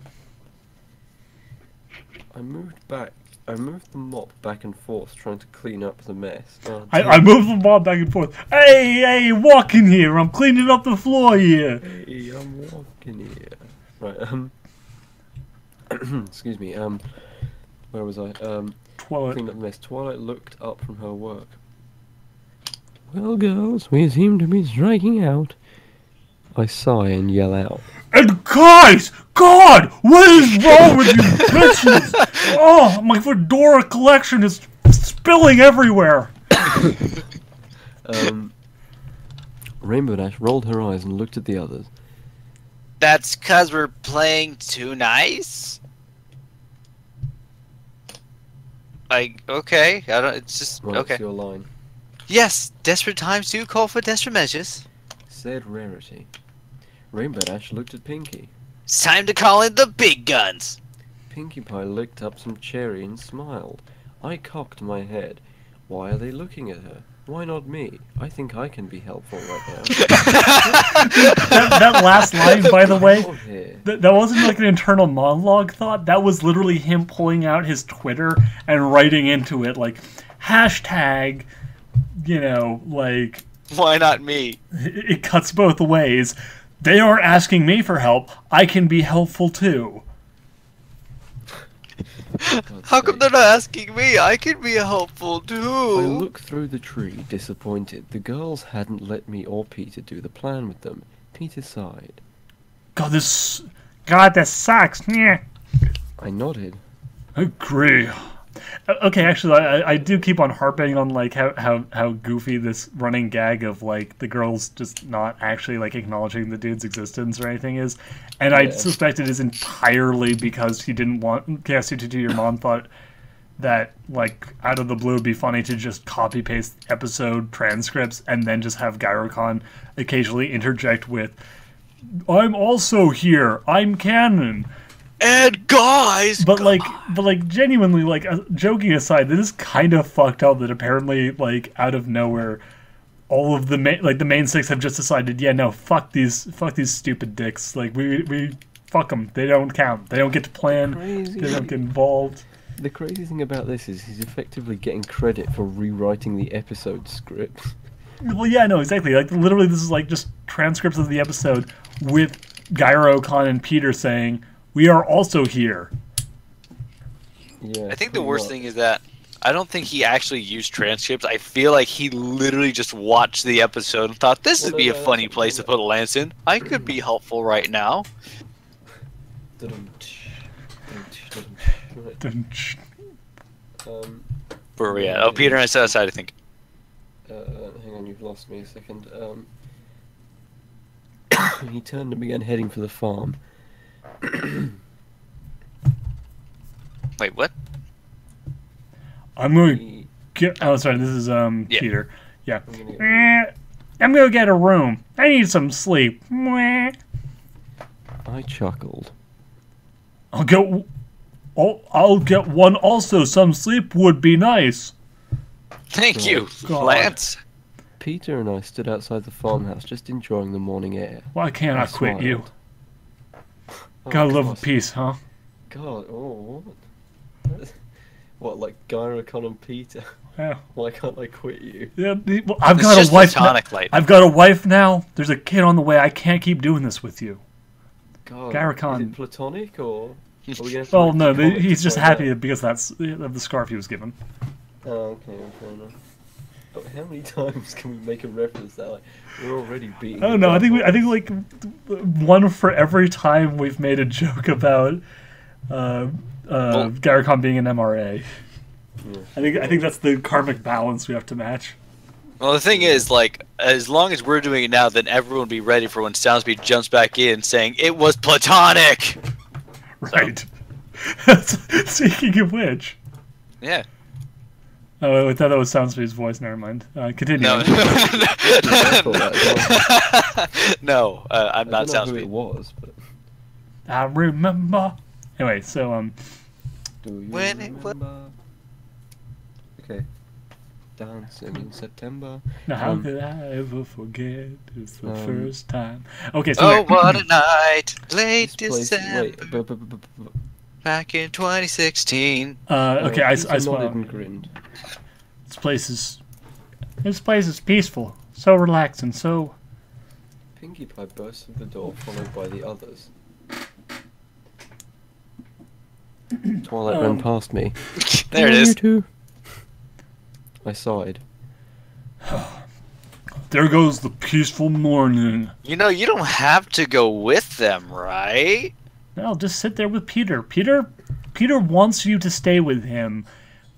I moved the mop back and forth, trying to clean up the mess. I moved the ball back and forth. Hey, walk in here. I'm cleaning up the floor here. Hey, I'm walking here. Right, Excuse me. Where was I? Twilight. Cleaned up the mess. Twilight looked up from her work. Well, girls, we seem to be striking out. I sigh and yell out. And guys, God, what is wrong with you bitches? Oh, my fedora collection is spilling everywhere. Rainbow Dash rolled her eyes and looked at the others. That's 'cause we're playing too nice? Like, okay, I don't, it's just, Right, okay. it's your line. Yes, desperate times do call for desperate measures. Said Rarity. Rainbow Dash looked at Pinkie. It's time to call in the big guns. Pinkie Pie licked up some cherry and smiled. I cocked my head. Why are they looking at her? Why not me? I think I can be helpful right now. That last line, by the way, Out here. that wasn't like an internal monologue thought. That was literally him pulling out his Twitter and writing into it, like, hashtag, you know, like, Why not me? it cuts both ways. They aren't asking me for help. I can be helpful too. God's How come sake. they're not asking me? I could be helpful I too. looked through the tree, disappointed. The girls hadn't let me or Peter do the plan with them. Peter sighed. God, this sucks. Yeah. I nodded. Agree. Okay, actually, I do keep on harping on like how goofy this running gag of like the girls just not actually like acknowledging the dude's existence or anything is, and I Yeah. suspect it is entirely because he didn't want KS222. Your mom thought that like out of the blue it'd be funny to just copy paste episode transcripts and then just have Gyrocon occasionally interject with, "I'm also here. I'm canon." And guys, But like genuinely, like joking aside, this is kind of fucked up that apparently, like out of nowhere, all of the main six have just decided, yeah, no, fuck these stupid dicks. Like we fuck them. They don't count. They don't get to plan. Crazy. They don't get involved. The crazy thing about this is he's effectively getting credit for rewriting the episode script. Well, yeah, no, exactly. Like literally, this is like just transcripts of the episode with Gyro, Khan, and Peter saying, "We are also here." Yeah. I think the pretty worst much. thing is that I don't think he actually used transcripts. I feel like he literally just watched the episode and thought this would be a funny place to put a lance in. I could be helpful right now. Where are we at? Oh, Peter and I set aside, I think. Hang on, you've lost me a second. He turned and began heading for the farm. Wait, what? I'm going to He- get. Oh, sorry. This is Yeah. Peter. Yeah. I'm gonna get- I'm gonna get a room. I need some sleep. Meh. I chuckled. I'll get one also. Some sleep would be nice. Thank you, God. Lance. Peter and I stood outside the farmhouse, just enjoying the morning air. Why can't I quit you? smiled. Oh, Gotta love a gosh. piece, huh? God, oh, what? What, like Gyrocon and Peter? Yeah. Why can't I quit you? Yeah. Well, I've It's got just a wife now. platonic light. I've got a wife now. There's a kid on the way. I can't keep doing this with you. God, Gyrocon. is it platonic or? Are we gonna have to Well, wait no, till comics he's to just find happy out? because that's of the scarf he was given. Oh, okay, fair enough. But how many times can we make a reference that like we're already beating? Oh the no, I dead think horse? like one for every time we've made a joke about Gyrocon being an MRA. Yeah. I think that's the karmic balance we have to match. Well, the thing is, like, as long as we're doing it now, then everyone will be ready for when Soundspeed jumps back in saying, "It was platonic!" Right. Speaking of which. Yeah. Oh, I thought that was Soundspeed's voice. Never mind. Continue. No. I thought that as well. No, I'm not I don't know who it Soundspeed. was, but I remember. Anyway, so do you When it wa- remember? Okay. Dancing in September. now how Um, could I ever forget? It's the um, first time. Okay, so Oh, what a night! Late This place, December, wait, back in 2016. okay, I Peter saw. nodded and grinned. This place is peaceful, so relaxing, so. Pinkie Pie burst through the door, followed by the others. Twilight ran past me. There it "Come on, is. You two." I sighed. There goes the peaceful morning. You know, you don't have to go with them, right? No, just sit there with Peter. Peter wants you to stay with him,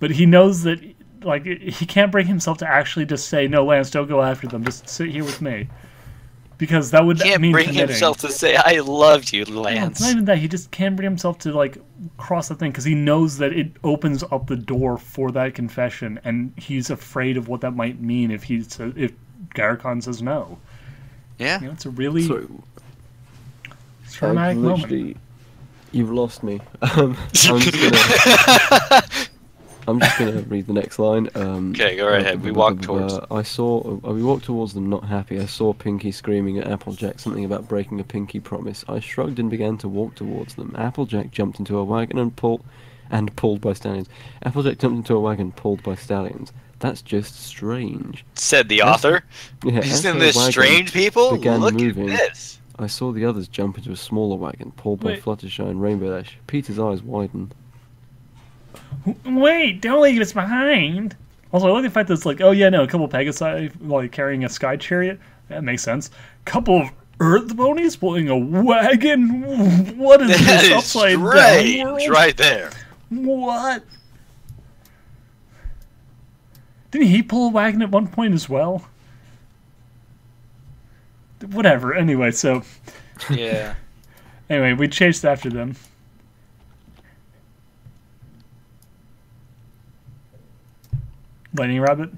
but he knows that like he can't bring himself to actually just say, "No, Lance, don't go after them. Just sit here with me," because that would Can't mean bring committing. himself to say, "I love you, No, Lance." it's not even that. He just can't bring himself to like cross the thing because he knows that it opens up the door for that confession, and he's afraid of what that might mean if if Garrikon says no. Yeah. You know, it's a really So, traumatic moment. literally, you've lost me. I'm just gonna read the next line. Okay, go right ahead. We walk towards. We walked towards them, not happy. I saw Pinky screaming at Applejack something about breaking a pinky promise. I shrugged and began to walk towards them. Applejack jumped into a wagon and pulled by stallions. Applejack jumped into a wagon pulled by stallions. That's just strange. Said the author. Yeah, Isn't as this the wagon strange, people? began Look moving, at this. I saw the others jump into a smaller wagon pulled by Wait. Fluttershy and Rainbow Dash. Peter's eyes widened. Wait, don't leave us behind. Also, I like the fact that it's like, oh yeah, no, a couple Pegasi like carrying a sky chariot. That makes sense. Couple of Earth ponies pulling a wagon. What is That this is upside down strange, world? right there. What? Didn't he pull a wagon at one point as well? Whatever. Anyway, so Yeah. anyway, we chased after them. Lightning Rabbit.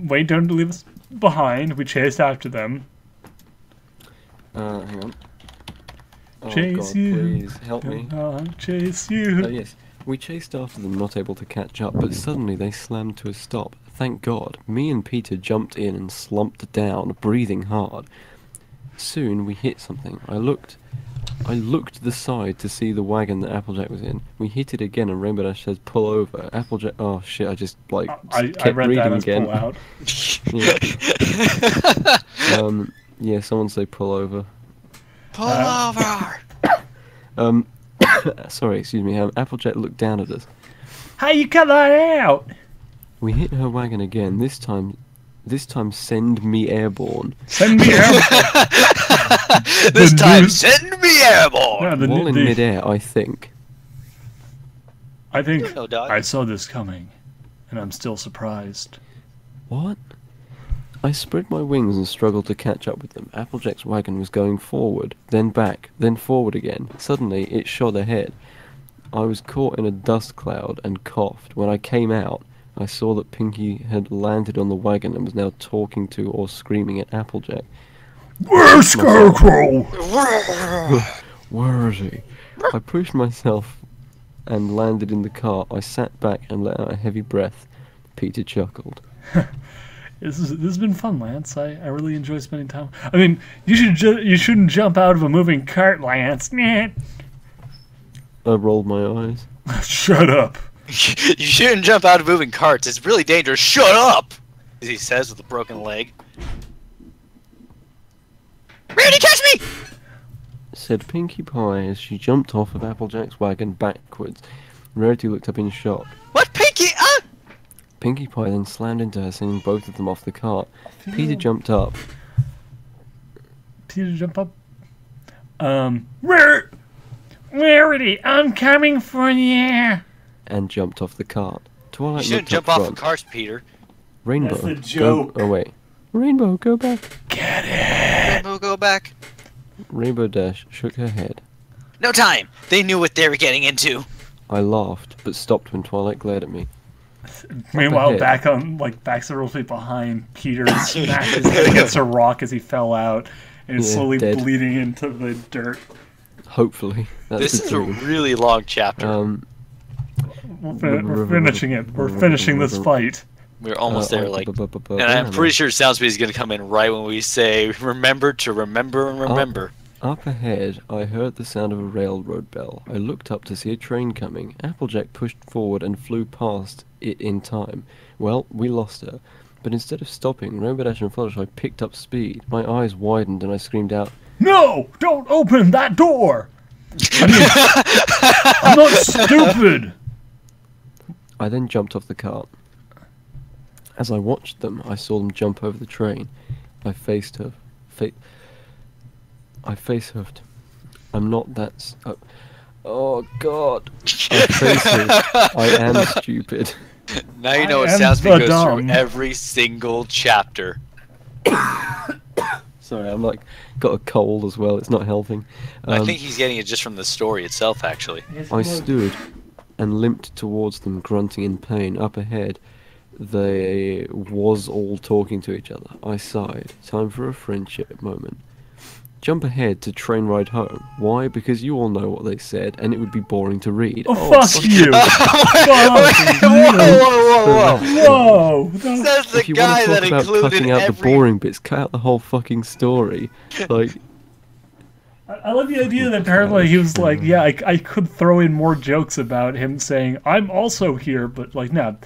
Wait, don't leave us behind. We chased after them. Hang on. Oh Chase God, you. please help me. I'll chase you. Yes, we chased after them, not able to catch up, but suddenly they slammed to a stop. Thank God. Me and Peter jumped in and slumped down, breathing hard. Soon we hit something. I looked to the side to see the wagon that Applejack was in. We hit it again and Rainbow Dash says pull over. Applejack, oh shit, I just like I kept read reading that as again. pull out. Yeah, someone say pull over. Pull over. Sorry, excuse me. Applejack looked down at us. How you cut that out? We hit her wagon again. This time send me airborne. Send me out. This The time, news- send me airborne. Yeah, While in midair, I think. I think No, dog. I saw this coming, and I'm still surprised. What? I spread my wings and struggled to catch up with them. Applejack's wagon was going forward, then back, then forward again. Suddenly, it shot ahead. I was caught in a dust cloud and coughed. When I came out, I saw that Pinky had landed on the wagon and was now talking to or screaming at Applejack. Where's Scarecrow? Where is he? I pushed myself and landed in the car. I sat back and let out a heavy breath. Peter chuckled. This has been fun, Lance. I really enjoy spending time. I mean, you shouldn't jump out of a moving cart, Lance. Nah. I rolled my eyes. Shut up. You shouldn't jump out of moving carts. It's really dangerous. Shut up! As he says with a broken leg. Randy, catch me! Said Pinkie Pie as she jumped off of Applejack's wagon backwards. Rarity looked up in shock. What, Pinky? Ah! Pinkie Pie then slammed into her, sending both of them off the cart. Peter jumped up. Peter, jump up. Rarity, I'm coming for you. And jumped off the cart. Twilight You shouldn't looked jump up off of front. cars, Peter. Rainbow, That's the joke. Go, oh wait. Rainbow, go back. Get it. Rainbow, go back. Rainbow Dash shook her head. No time. They knew what they were getting into. I laughed, but stopped when Twilight glared at me. Meanwhile, ahead. back several feet behind, Peter smacked his head against a rock as he fell out, and is Yeah, slowly dead. bleeding into the dirt. Hopefully. That's This the is a dream. really long chapter. We're finishing it. We're finishing this fight. We're almost there, like. And I'm yeah, pretty sure Soundspeed is going to come in right when we say, remember to remember and remember. Up ahead, I heard the sound of a railroad bell. I looked up to see a train coming. Applejack pushed forward and flew past it in time. Well, we lost her. But instead of stopping, Rainbow Dash and Fluttershy picked up speed. My eyes widened and I screamed out, No! Don't open that door! I mean, I'm not stupid. I then jumped off the cart. As I watched them, I saw them jump over the train. I face huffed. I'm not that. Oh God! I face huffed. I am stupid. Now you know what am sounds the goes dumb. through every single chapter. Sorry, I'm like got a cold as well. It's not helping. I think he's getting it just from the story itself, actually. I stood and limped towards them, grunting in pain. Up ahead, they was all talking to each other. I sighed. Time for a friendship moment. Jump ahead to train ride home. Why? Because you all know what they said, and it would be boring to read. Oh, fuck you! Whoa! Whoa! Says the If you guy want that to talk about included cutting out the every. boring bits, cut out the whole fucking story. Like, I love the idea that apparently he was like, yeah, I could throw in more jokes about him saying, I'm also here, but like, no,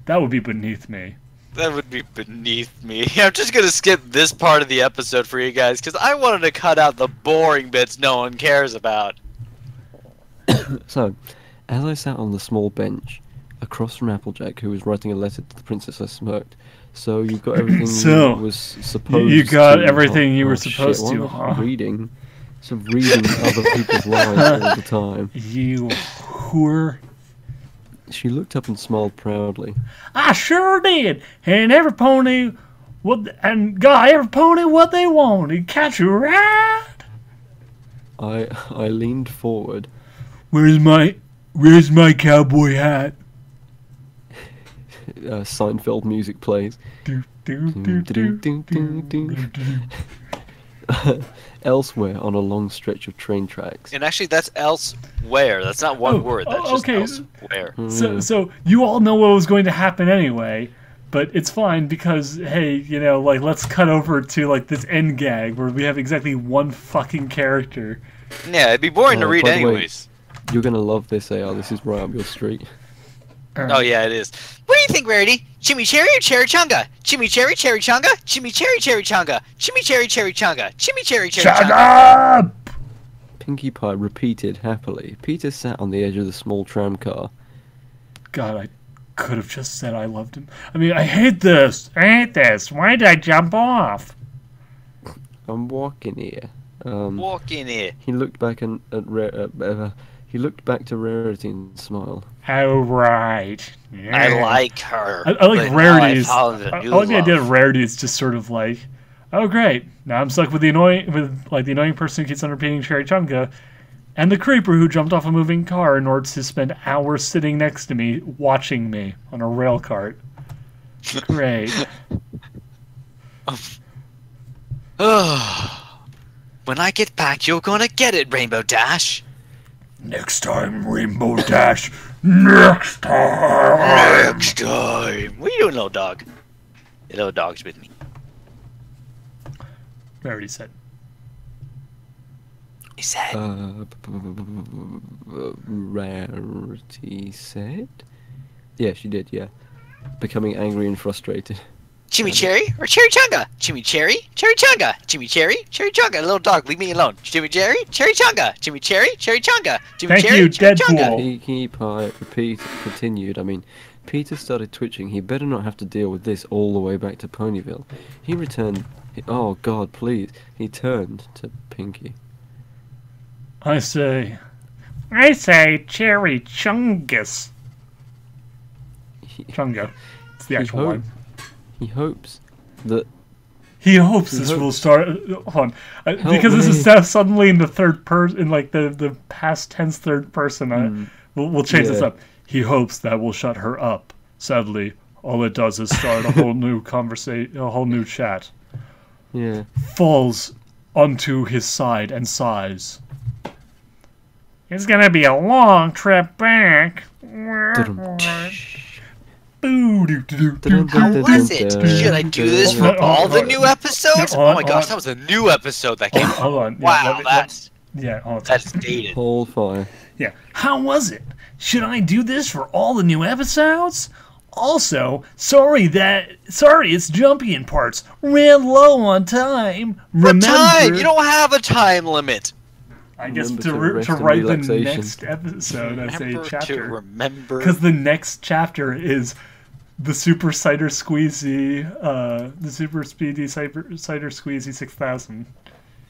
that would be beneath me. That would be beneath me. I'm just gonna skip this part of the episode for you guys because I wanted to cut out the boring bits no one cares about. so, as I sat on the small bench across from Applejack, who was writing a letter to the princess, I smirked. So you got everything So, you was supposed you got to. everything you were shit, supposed why to, am I huh? Reading. So reading other people's lives all the time. You whore. She looked up and smiled proudly. I sure did. And every pony, every pony what they wanted. Catch a ride. I leaned forward. Where's my cowboy hat? Seinfeld music plays. Do, do, do, do, do, do, do. Elsewhere on a long stretch of train tracks. And actually, that's elsewhere. That's not one Oh, word. That's oh, okay. just elsewhere. So you all know what was going to happen anyway, but it's fine because, hey, you know, like, let's cut over to, like, this end gag where we have exactly one fucking character. Yeah, it'd be boring to read by the way, anyways. You're gonna love this, AR. This is right up your street. Oh yeah, it is. What do you think, Rarity? Chimichurri or chimichanga? Chimichurri, chimichanga, chimichurri, chimichanga, chimichurri, chimichanga, chimichurri, Shut chimichanga. up! Pinkie Pie repeated happily. Peter sat on the edge of the small tram car. God, I could have just said I loved him. I mean, I hate this. Why did I jump off? I'm walking here. Walk in here. He looked back he looked back to Rarity and smiled. Oh, right. Yeah. I like her. I like but now Rarity's. I found a I new like the idea love. of Rarity is just sort of like, oh great, now I'm stuck with the annoying person who keeps on repeating Cherry Chunga, and the creeper who jumped off a moving car in order to spend hours sitting next to me, watching me on a rail cart. Great. When I get back, you're gonna get it, Rainbow Dash. Next time, Rainbow Dash. Next time. Next time. What are you doing, little dog? Your little dog's with me. Rarity said. He said. Rarity said? Yeah, she did, yeah. Becoming angry and frustrated. Chimichurri or Cherry Chunga? Chimichurri, Cherry Chunga, Chimichurri, Cherry Chunga. Little dog, leave me alone. Chimichurri, Cherry Chunga, Chimichurri, Cherry Chunga, Thank you, Chimichurri, Cherry Chunga. Deadpool. Pinkie Pie continued. Peter started twitching. He better not have to deal with this all the way back to Ponyville. He returned. Oh God, please. He turned to Pinkie. I say Cherry Chungus. Chunga. It's the actual one. He hopes that. He hopes this will start. Hold on, because this is now suddenly in the third person, in like the past tense third person. We'll change this up. He hopes that will shut her up. Sadly, all it does is start a whole new conversation, a whole new chat. Yeah. Falls onto his side and sighs. It's gonna be a long trip back. How was it? Should I do this for all the new episodes? Oh my gosh, that was a new episode that came out. Hold on. Wow, that's dated. Hold fire. Yeah. How was it? Should I do this for all the new episodes? Also, sorry, it's jumpy in parts. Ran low on time. What time? You don't have a time limit. I guess Remember to rest and write the relaxation. next episode as a Remember to chapter. remember. Because the next chapter is the Super Cider Squeezy, the Super Speedy Cider Squeezy 6000.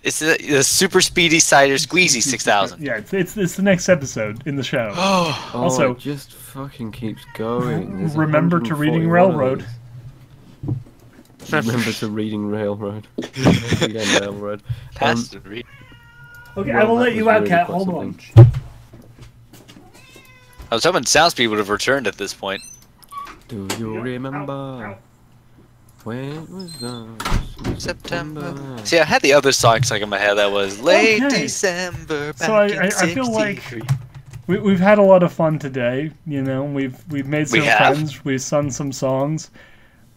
It's the Super Speedy Cider Squeezy 6000. Yeah, it's the next episode in the show. Oh, Also- it just fucking keeps going. There's Remember to reading 141 of Railroad. these. Remember to reading Railroad. Again, Railroad. has to read. Okay, Well, I will that let you was out, really Kat. quite Hold on. something. I was hoping soundspeed would have returned at this point. Do you Ow, remember ow. when it was September. See, I had the other song stuck in my head that was late Okay. December. Back So I in feel like 63. we've had a lot of fun today. You know, we've made some We have. friends. We've sung some songs.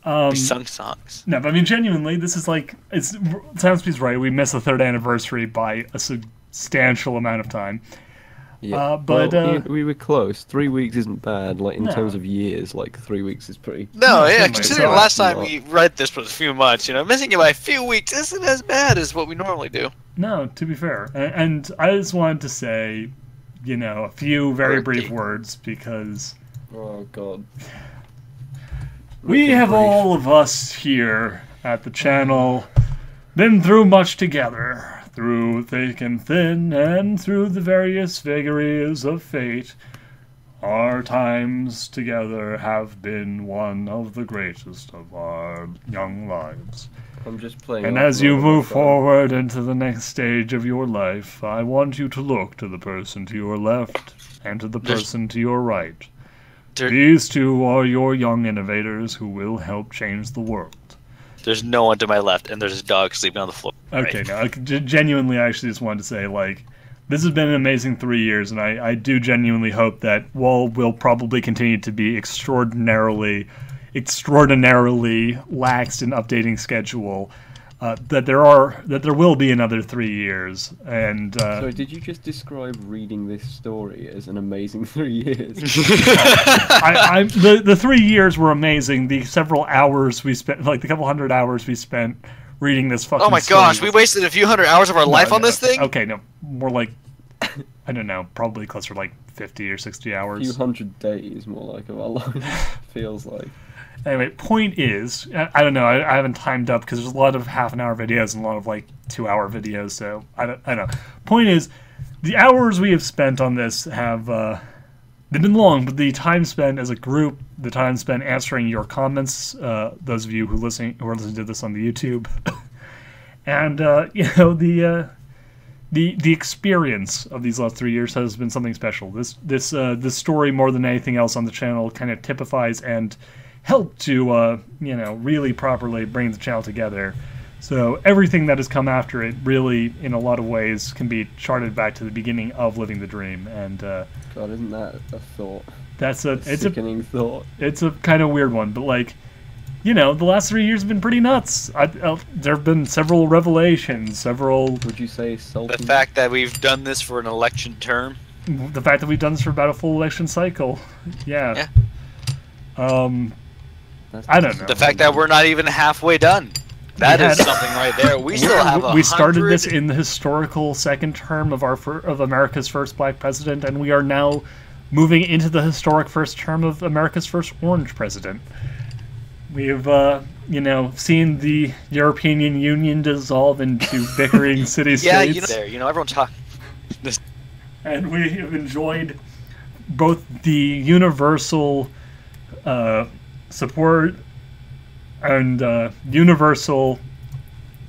We sung songs. No, but I mean, genuinely, this is like, Soundspeed's right. We missed the 3rd anniversary by a substantial amount of time. Yeah, but, we were close. 3 weeks isn't bad. Like in No. terms of years, like 3 weeks is pretty. No, yeah, certainly. considering So- last time Not- we read this was a few months, missing it by a few weeks isn't as bad as what we normally do. No, to be fair. And I just wanted to say, a few very brief Birthday. words because Oh god. we have all of us here at the channel been through much together, through thick and thin, and through the various vagaries of fate. Our times together have been one of the greatest of our young lives. I'm just playing. And Arsenal as you on my move phone. forward into the next stage of your life, I want you to look to the person to your left and to the There's- person to your right. There- These two are your young innovators who will help change the world. There's no one to my left, and there's a dog sleeping on the floor. Okay, Right. now, genuinely, I actually just wanted to say, this has been an amazing 3 years, and I do genuinely hope that while we'll probably continue to be extraordinarily laxed in updating schedule, that there will be another 3 years, and So did you just describe reading this story as an amazing 3 years? the 3 years were amazing. The several hours we spent, like the couple hundred hours we spent reading this fucking Oh my story gosh, we was- wasted a few hundred hours of our life on this thing? Okay, no, more like, I don't know, probably closer to like 50 or 60 A few hours. hundred days, more like of our life. Feels like. Anyway, point is, I don't know, I haven't timed up because there's a lot of half-an-hour videos and a lot of like 2-hour videos, so I don't know. Point is, the hours we have spent on this have they've been long, but the time spent as a group, the time spent answering your comments, those of you who are listening to this on the YouTube, and the experience of these last 3 years has been something special. This story, more than anything else on the channel, kind of typifies and helped to really properly bring the channel together. So everything that has come after it really, in a lot of ways, can be charted back to the beginning of Living the Dream, and God, isn't that a thought? it's a Sickening thought. it's a kind of weird one, but the last 3 years have been pretty nuts. There have been several revelations, Would you say salty? The fact that we've done this for an election term. the fact that we've done this for about a full election cycle. Yeah. I don't know. The fact that we're not even halfway done. That is had- something right there. We still have we started 100 this in the historical second term of of America's first black president, and we are now moving into the historic first term of America's first orange president. We've, seen the European Union dissolve into bickering city-states. Yeah, everyone's talking. And we have enjoyed both the universal support and universal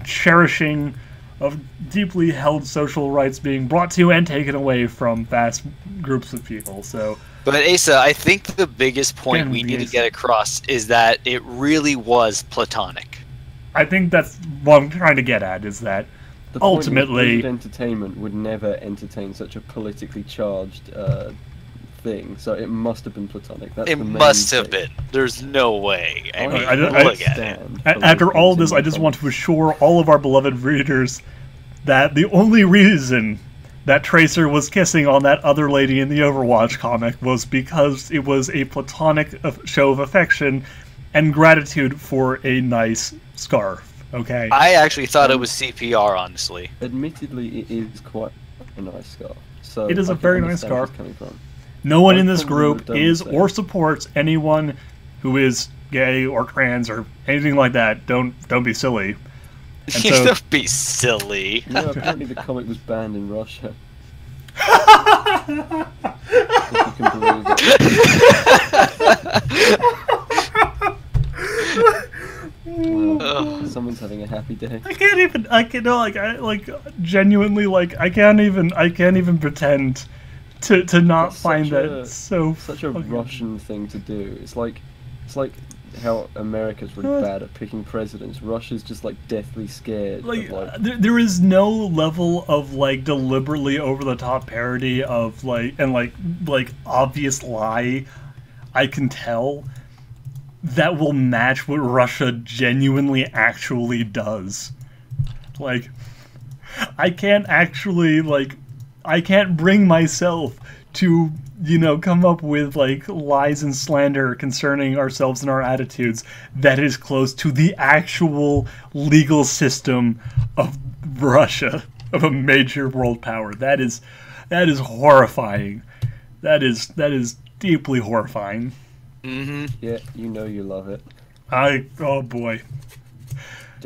cherishing of deeply held social rights being brought to and taken away from vast groups of people. So, But Asa, I think the biggest point Again, we need to Asa. get across is that it really was platonic. I think that's what I'm trying to get at, is that The point is ultimately- Blizzard Entertainment would never entertain such a politically charged thing, so it must have been platonic. That's It the main must have thing. been. There's no way. I mean, I look at it. understand after all this, I politics just in want to assure all of our beloved readers that the only reason that Tracer was kissing on that other lady in the Overwatch comic was because it was a platonic show of affection and gratitude for a nice scarf. Okay. I actually thought it was CPR, honestly. Admittedly, it is quite a nice scarf. So It is I a can very nice understand where scarf. it's coming from. No one I in this probably would've group done the is same. or supports anyone who is gay or trans or anything like that. Don't be silly. And so, Don't be silly. You know, apparently the comic was banned in Russia. If you can believe it. Wow, someone's having a happy day. I can't even. I can genuinely I can't even pretend to not That's find such that a- so Such a fucking- Russian thing to do. It's like how America's really bad at picking presidents. Russia's just like deathly scared. There is no level of deliberately over the top parody of obvious lie I can tell that will match what Russia genuinely actually does. I can't actually I can't bring myself to come up with lies and slander concerning ourselves and our attitudes that is close to the actual legal system of Russia, of a major world power. That is horrifying. That is deeply horrifying. Mm-hmm. Yeah, you know you love it. Oh boy.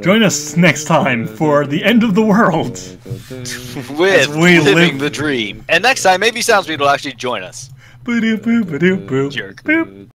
Join us next time for the end of the world. With we living live- the dream. And next time, maybe Soundspeed will actually join us. Boo-doo-boo-boo-doo-boo. Jerk. Boop.